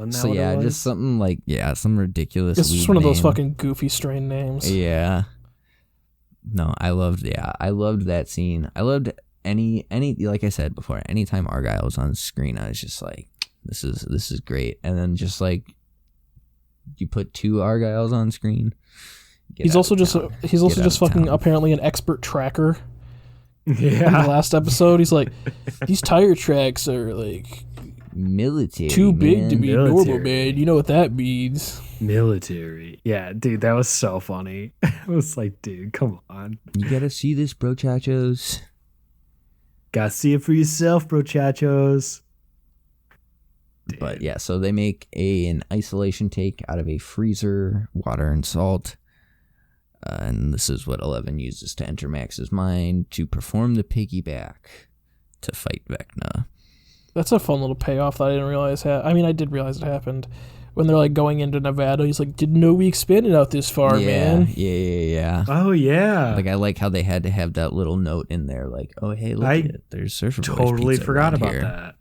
So yeah, just something like some ridiculous. It's just one of those fucking goofy strain names. Yeah. No, I loved that scene. I loved any like I said before, anytime Argyle was on screen, I was just like, this is great. And then just like you put two Argyles on screen. He's also just fucking apparently an expert tracker. Yeah. In the last episode, he's like, these tire tracks are like military, too big to be normal, man. You know what that means? Military. Yeah, dude, that was so funny. I was like, dude, come on. You gotta see this, brochachos. Gotta see it for yourself, brochachos. But yeah, so they make an isolation tank out of a freezer, water, and salt. And this is what 11 uses to enter Max's mind to perform the piggyback to fight Vecna. That's a fun little payoff that I didn't realize. I did realize it happened when they're like going into Nevada. He's like, "Didn't know we expanded out this far, man." Yeah. Oh yeah. Like I like how they had to have that little note in there, like, "Oh hey, look at it. There's Surfer Boys Totally pizza forgot around about here." that.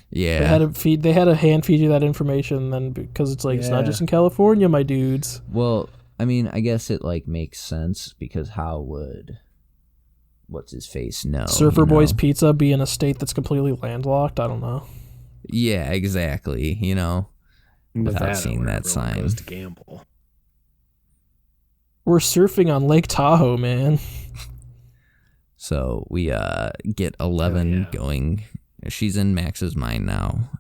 Yeah. They had to hand feed you that information then because it's like it's not just in California, my dudes. Well, I mean, I guess it like makes sense because how would what's his face know? Surfer Boys Pizza be in a state that's completely landlocked? I don't know. Yeah, exactly. Without Nevada, seeing where that everyone sign. goes to gamble. We're surfing on Lake Tahoe, man. So we get 11 going. She's in Max's mind now.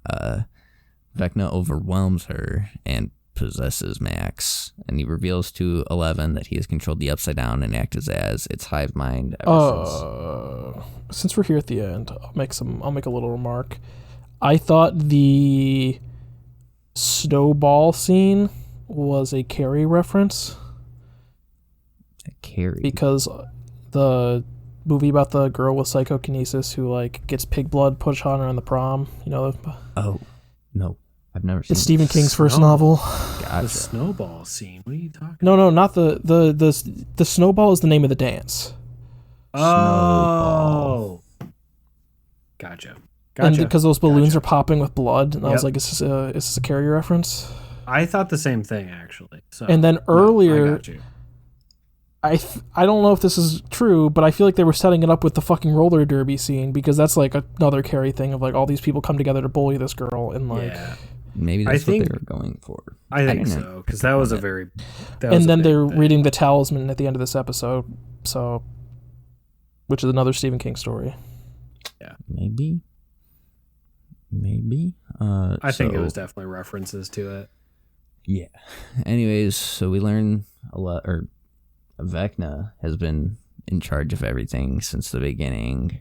Vecna overwhelms her and possesses Max, and he reveals to 11 that he has controlled the Upside Down and acted as its hive mind Since we're here at the end, I'll make a little remark. I thought the snowball scene was a Carrie reference. Carrie? Because the movie about the girl with psychokinesis who like gets pig blood pushed on her in the prom, Oh, no. I've never seen it's Stephen King's first Snow- novel. Gotcha. The snowball scene. What are you talking? No, not the snowball is the name of the dance. Oh, gotcha. And because those balloons are popping with blood, and I was Yep. like, is this a Carrie reference? I thought the same thing actually. So And then I earlier, got you. I don't know if this is true, but I feel like they were setting it up with the fucking roller derby scene because that's like another Carrie thing of like all these people come together to bully this girl and like. Yeah. Maybe that's what they were going for. I think didn't so because that was a very. And then they're reading the talisman at the end of this episode, which is another Stephen King story. Yeah. Maybe. I think it was definitely references to it. Yeah. Anyways, so we learn a lot, or Vecna has been in charge of everything since the beginning.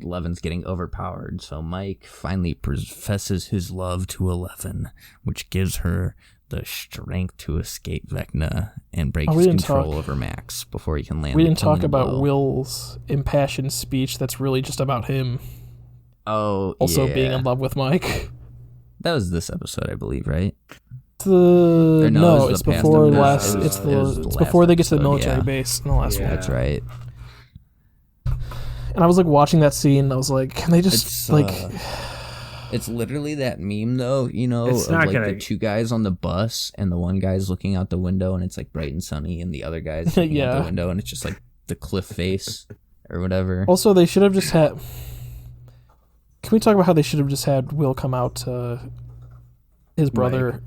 Eleven's getting overpowered, so Mike finally professes his love to 11, which gives her the strength to escape Vecna and break his control over Max before he can land. We didn't talk about Will's impassioned speech that's really just about him. Oh, also being in love with Mike. That was this episode, I believe, right? It's before last. It's before they get to the military base in the last one. That's right. And I was like watching that scene. And I was like, can they just It's literally that meme, though. It's of not like gonna... the two guys on the bus, and the one guy's looking out the window, and it's like bright and sunny, and the other guy's looking out the window, and it's just like the cliff face or whatever. Also, they should have just had. Can we talk about how they should have just had Will come out to his brother? Mike.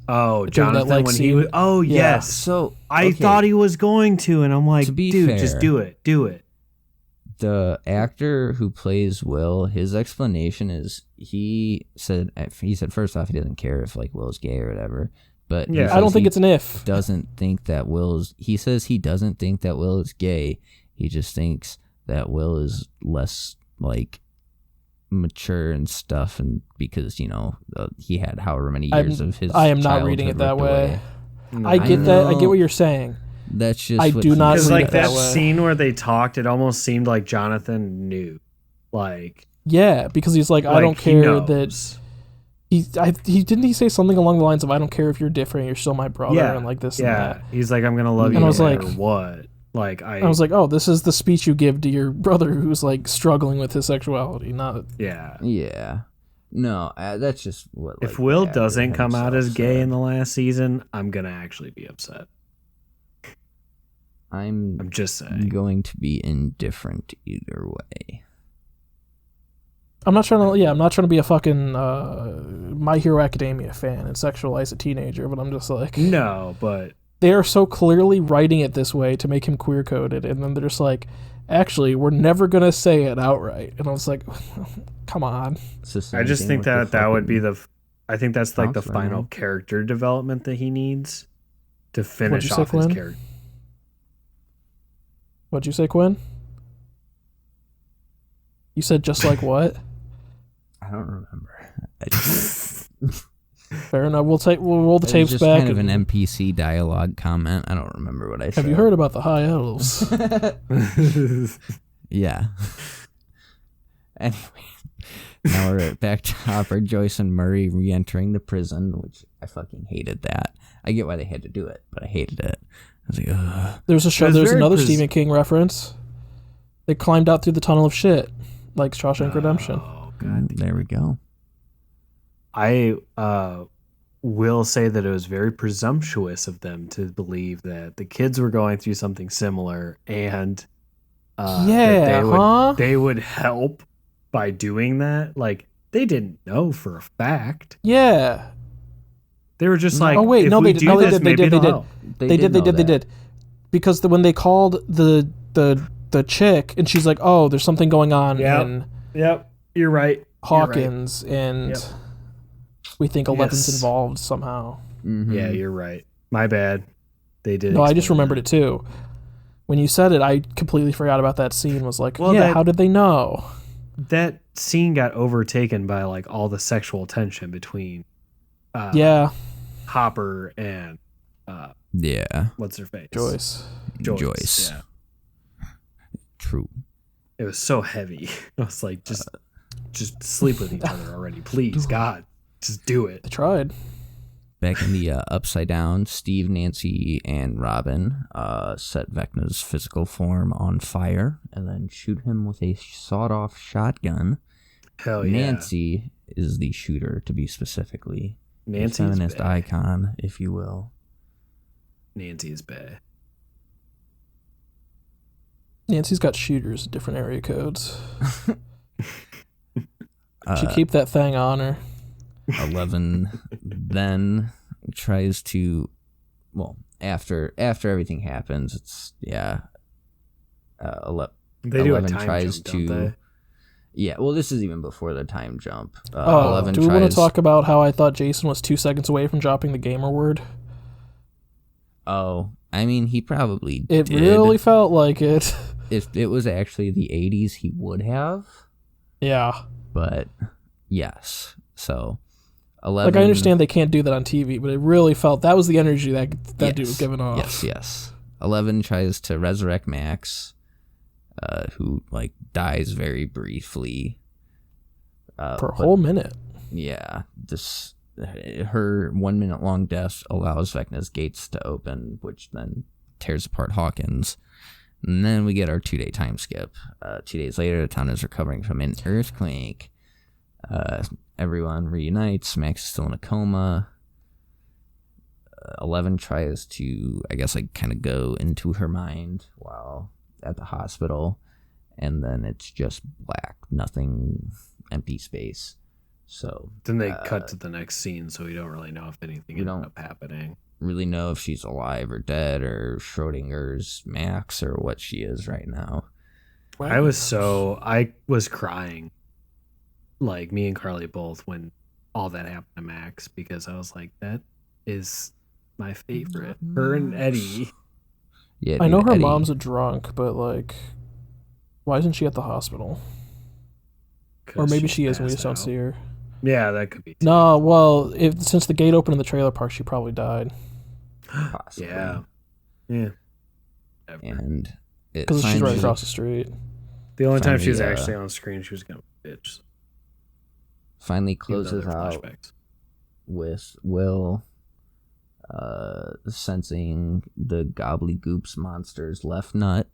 Oh, Jonathan, when he was... Oh, yes. So I thought he was going to, and I'm like, dude, fair, just do it. Do it. The actor who plays Will, his explanation is he said first off he doesn't care if like Will's gay or whatever, but I don't think it's an if. Doesn't think that he says he doesn't think that Will is gay. He just thinks that Will is less like mature and stuff, and because he had however many years of his. I am not reading it that way. No. I get that. I get what you're saying. That's just I do not because read like it that that way. scene where they talked, it almost seemed like Jonathan knew, like because he's like I don't care that he didn't he say something along the lines of I don't care if you're different, you're still my brother, and like this and that. He's like I'm gonna love you and no I was matter like, what. Like I was like, oh, this is the speech you give to your brother who's like struggling with his sexuality, not yeah. No, that's just what. If Will doesn't come out as gay in the last season, I'm gonna actually be upset. I'm just saying. Going to be indifferent either way. I'm not trying to be a fucking My Hero Academia fan and sexualize a teenager, but I'm just like no, but they are so clearly writing it this way to make him queer coded, and then they're just like, actually, we're never gonna say it outright, and I was like, come on. I just think that would be I think that's like the final character development that he needs to finish off his character. What'd you say, Quinn? You said just like what? I don't remember. Fair enough. We'll roll the tapes just back. Kind of an NPC dialogue comment. I don't remember what I said. Have you heard about the high elves? Yeah. Anyway, now we're back to Hopper, Joyce, and Murray re-entering the prison, which I fucking hated that. I get why they had to do it, but I hated it. I was like, ugh. There's another Stephen King reference. They climbed out through the tunnel of shit, like Shawshank Redemption. Oh, God. There we go. I will say that it was very presumptuous of them to believe that the kids were going through something similar and that they would help by doing that. Like, they didn't know for a fact. Yeah. They were just like, oh wait, if no, we they did. do No, they this, did. They maybe did. They they'll did. help. They did. Because when they called the chick and she's like, "Oh, there's something going on in You're right. Hawkins," and we think Eleven's involved somehow. Mm-hmm. Yeah, you're right. My bad. They did. No, I just remembered it too. When you said it, I completely forgot about that scene. Was like, how did they know? That scene got overtaken by like all the sexual tension between Hopper and what's her face? Joyce. Yeah. True. It was so heavy. I was like, just sleep with each other already, please, God, just do it. They tried. Back in the Upside Down, Steve, Nancy, and Robin set Vecna's physical form on fire and then shoot him with a sawed-off shotgun. Hell yeah. Nancy is the shooter, to be specifically. Nancy's a feminist icon, if you will. Nancy's bad. Nancy's got shooters, different area codes. She keep that thing on her. 11 then tries to, after everything happens, it's they do a 11 time tries jump, to don't they? Yeah, well, this is even before the time jump. 11 do we want to talk about how I thought Jason was 2 seconds away from dropping the gamer word? Oh, I mean, he probably It did. really felt like it. If it was actually the 80s, he would have. Yeah. But, yes. So, 11... Like, I understand they can't do that on TV, but it really felt... That was the energy that dude was giving off. Yes. 11 tries to resurrect Max, who, like, dies very briefly. For a whole minute. Yeah. Her 1 minute long death allows Vecna's gates to open, which then tears apart Hawkins. And then we get our 2-day time skip. 2 days later, the town is recovering from an earthquake. Everyone reunites. Max is still in a coma. 11 tries to, I guess, like, kind of go into her mind while at the hospital. And then it's just black. Nothing, empty space. So then they cut to the next scene, so we don't really know if anything ended up happening. Really know if she's alive or dead or Schrodinger's Max or what she is right now. I was crying, like me and Carly both, when all that happened to Max, because I was like, that is my favorite. Her and Eddie. Yeah, I know her Eddie. mom's a drunk, but like, why isn't she at the hospital? Or maybe she is and we just don't see her. Yeah, that could be too. No, well, since the gate opened in the trailer park, she probably died. Possibly. Yeah. And because she's right across the street. The only time she was actually on screen, she was going to bitch. So. Finally closes out with Will sensing the gobbledygoops monster's left nut.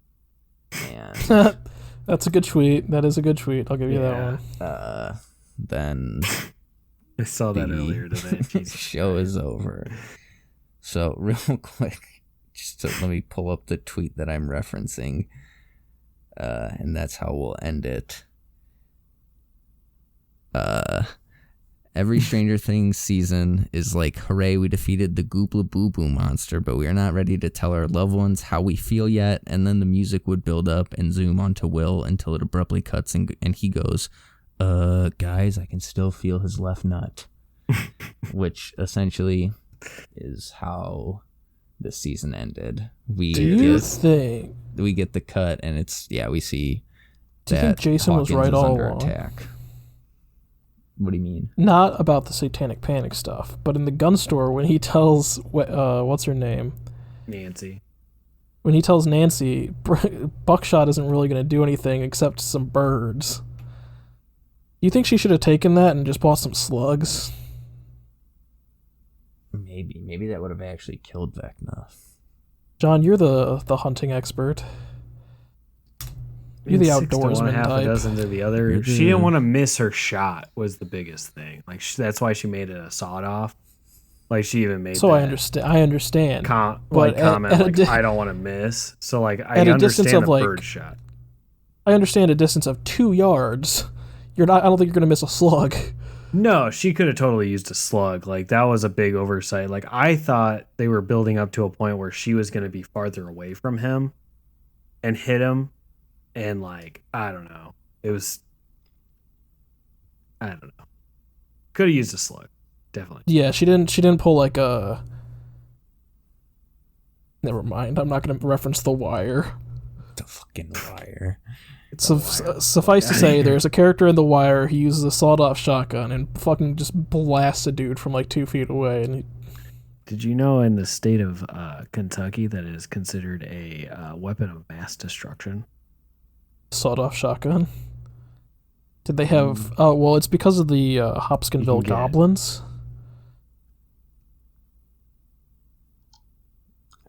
And that's a good tweet. That is a good tweet. I'll give you that one. Then I saw that earlier today. The show is over. So real quick, let me pull up the tweet that I'm referencing, and that's how we'll end it. Every Stranger Things season is like, hooray, we defeated the Goopla Boo Boo monster, but we are not ready to tell our loved ones how we feel yet. And then the music would build up and zoom onto Will until it abruptly cuts and he goes, guys, I can still feel his left nut. Which essentially is how this season ended. We get the cut, and it's, we see Do you think Jason Hawkins was right all under along? attack. What do you mean? Not about the satanic panic stuff, but in the gun store when he tells what's her name? Nancy. When he tells Nancy, Buckshot isn't really going to do anything except some birds. You think she should have taken that and just bought some slugs? Maybe that would have actually killed Vecna. John, you're the hunting expert. You're the outdoorsman half type. a dozen to the other. She didn't want to miss her shot. Was the biggest thing. Like that's why she made it a sawed off. Like she even made. So I understand. Comment like I don't want to miss. So like I at a understand distance of, a like, bird shot. I understand a distance of 2 yards. You're not. I don't think you're gonna miss a slug. No, she could have totally used a slug. Like that was a big oversight. Like I thought they were building up to a point where she was going to be farther away from him and hit him, and like I don't know. It was I don't know. Could have used a slug, definitely. Yeah, she didn't pull like a. Never mind. I'm not gonna reference The Wire. The fucking Wire. Suffice to say, there's a character in The Wire. He uses a sawed-off shotgun and fucking just blasts a dude from like 2 feet away. And Did you know in the state of Kentucky that is considered a weapon of mass destruction? Sawed-off shotgun. Did they have? Oh well, it's because of the Hopkinsville goblins.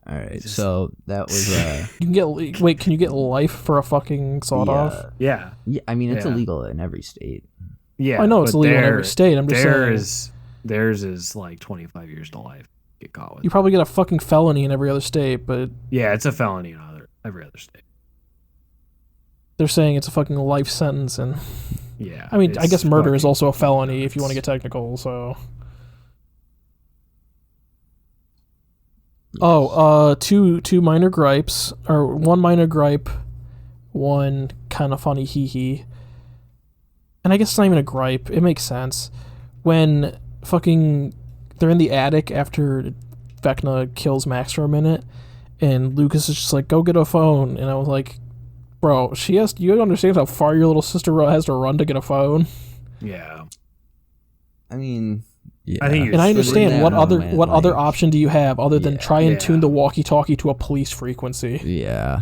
All right, so that was You can get wait. Can you get life for a fucking sawed off? Yeah. I mean, it's illegal in every state. Yeah. I know it's illegal in every state. I'm just saying. Theirs is like 25 years to life. Get caught with. You probably get a fucking felony in every other state, but yeah, it's a felony in every other state. They're saying it's a fucking life sentence, and yeah. I mean, I guess murder is also a felony if you want to get technical. So. Oh, two minor gripes, or one minor gripe, one kind of funny hee-hee. And I guess it's not even a gripe, it makes sense. When fucking, they're in the attic after Vecna kills Max for a minute, and Lucas is just like, go get a phone, and I was like, bro, you understand how far your little sister has to run to get a phone? Yeah. I mean... Yeah. I think and I understand what other option do you have other than try and tune the walkie-talkie to a police frequency? Yeah.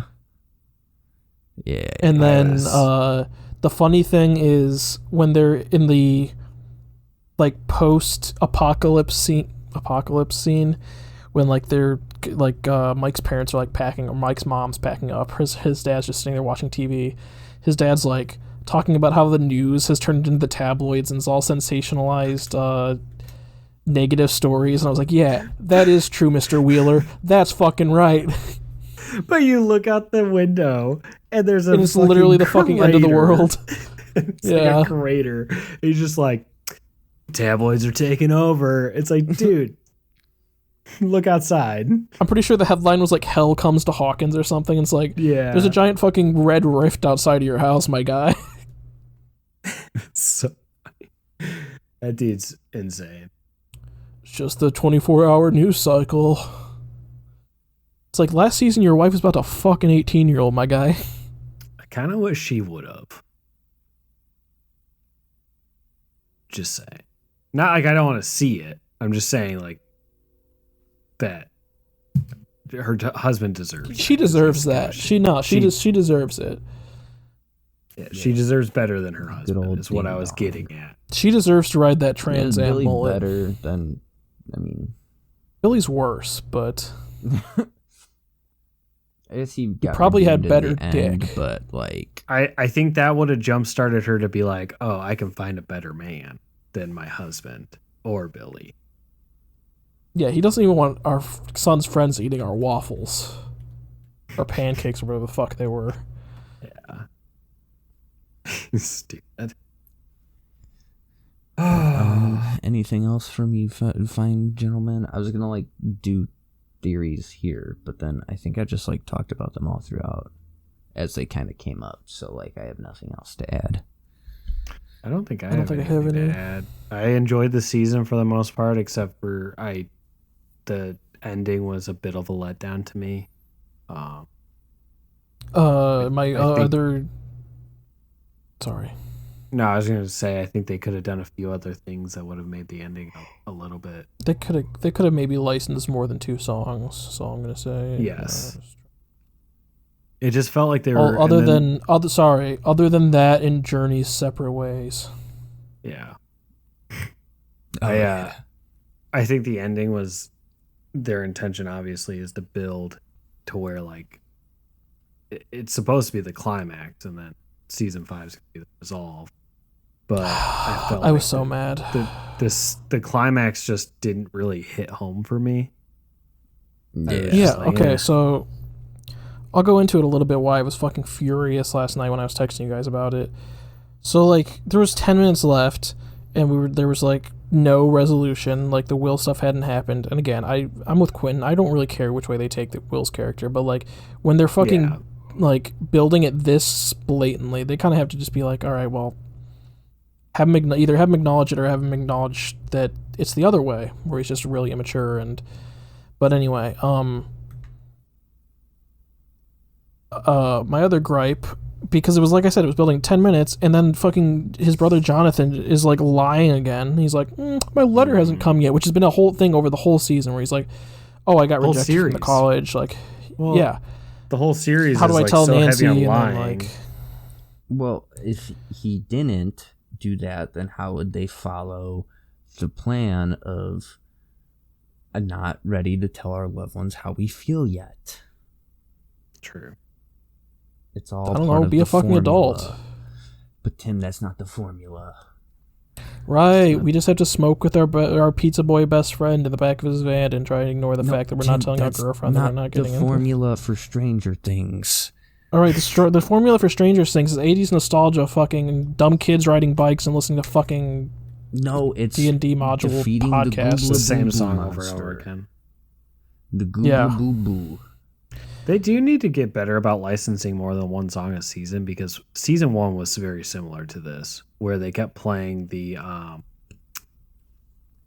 Yeah. And then the funny thing is when they're in the like post-apocalypse scene when like they're like Mike's parents are like packing, or Mike's mom's packing up. His dad's just sitting there watching TV. His dad's like talking about how the news has turned into the tabloids and it's all sensationalized negative stories, and I was like, yeah, that is true, Mr. Wheeler. That's fucking right. But you look out the window and there's and it's literally the fucking end of the world. It's like a crater. He's just like, tabloids are taking over. It's like, dude, look outside. I'm pretty sure the headline was like, hell comes to Hawkins or something. It's like, yeah, there's a giant fucking red rift outside of your house, my guy. So funny. That dude's insane. Just the 24-hour news cycle. It's like last season your wife was about to fuck an 18-year-old, my guy. I kind of wish she would have. Just saying. Not like I don't want to see it. I'm just saying like that her husband deserves. She deserves that. She deserves it. Yeah, she deserves better than her husband. Is what I was getting at. She deserves to ride that Trans Am mullet. Better than, I mean, Billy's worse, but I guess he probably had better dick, but like I think that would have jump started her to be like, oh, I can find a better man than my husband or Billy. Yeah, he doesn't even want our son's friends eating our waffles or pancakes or whatever the fuck they were. Yeah. Stupid. Anything else from you fine gentlemen? I was gonna like do theories here, but then I think I just like talked about them all throughout as they kind of came up, so like I have nothing else to add. I don't think I have anything to add. I enjoyed the season for the most part, except for the ending was a bit of a letdown to me. Sorry. No, I was going to say I think they could have done a few other things that would have made the ending a little bit. They could have maybe licensed more than 2 songs. So I'm going to say yes. It just felt like they were other than that and Journey's Separate Ways. Yeah. Oh, yeah. I think the ending was their intention. Obviously, is to build to where like it's supposed to be the climax, and then season 5 is going to be the resolve. But I felt I was so mad. The climax just didn't really hit home for me. Yeah. Okay. So I'll go into it a little bit. Why I was fucking furious last night when I was texting you guys about it. So like there was 10 minutes left, and there was like no resolution. Like the Will stuff hadn't happened. And again, I'm with Quentin. I don't really care which way they take the Will's character, but like when they're fucking like building it this blatantly, they kind of have to just be like, all right, well, either have him acknowledge it or have him acknowledge that it's the other way, where he's just really immature. But anyway, my other gripe, because it was like I said, it was building 10 minutes, and then fucking his brother Jonathan is like lying again. He's like, my letter hasn't come yet, which has been a whole thing over the whole season, where he's like, oh, I got rejected from the college. Like, yeah. The whole series How do is I like tell so Nancy heavy on and lying. then, like, Well, if he didn't do that, then how would they follow the plan of not ready to tell our loved ones how we feel yet? True. It's all I don't part know, of be the a fucking formula. adult. But Tim, that's not the formula. Right, we just have to smoke with our pizza boy best friend in the back of his van and try to ignore the fact that we're not telling our girlfriend that we're not getting the into. formula for Stranger Things. All right, the formula for Stranger Things is 80s nostalgia, fucking dumb kids riding bikes and listening to fucking D&D module podcast. It's the same song over and over again. The Google Boo Boo. They do need to get better about licensing more than one song a season, because season 1 was very similar to this, where they kept playing the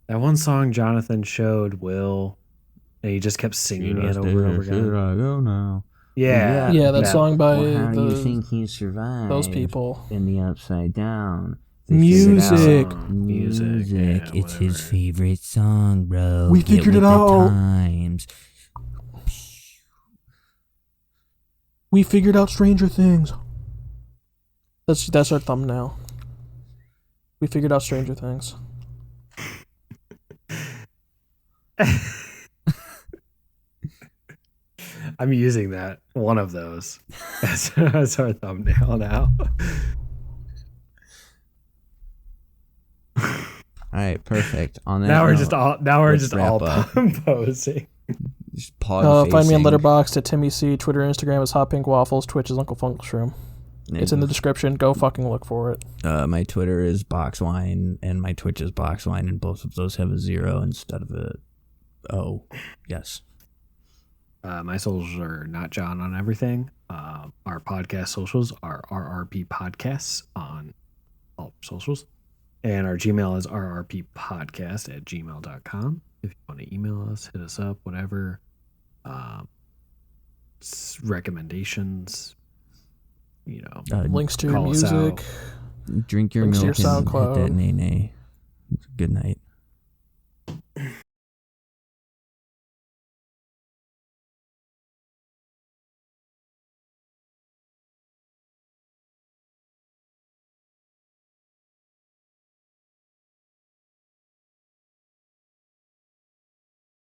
that one song Jonathan showed Will, and he just kept singing it over and over again. Should I go now? Yeah, that song by how do you think he survived those people in the Upside Down? Music. Music. Yeah, It's his favorite song, bro. We Get figured with it the out. Times. We figured out Stranger Things. That's our thumbnail. We figured out Stranger Things. I'm using that, one of those, as our thumbnail now. All right, perfect. On that Now we're note, just all wrap up. posing. Just pause. Find me on Letterboxd at Timmy C. Twitter, Instagram is Hot Pink Waffles. Twitch is Uncle Funkelshroom. It's in the description. Go fucking look for it. My Twitter is Boxwine, and my Twitch is Boxwine, and both of those have a 0 instead of a O. Yes. My socials are not John on everything. Our podcast socials are RRP Podcasts on all socials. And our Gmail is rrppodcast@gmail.com. If you want to email us, hit us up, whatever. Recommendations, Links to your call us out. music. Drink your Links to milk your and hit SoundCloud. that nay-nay. Good night.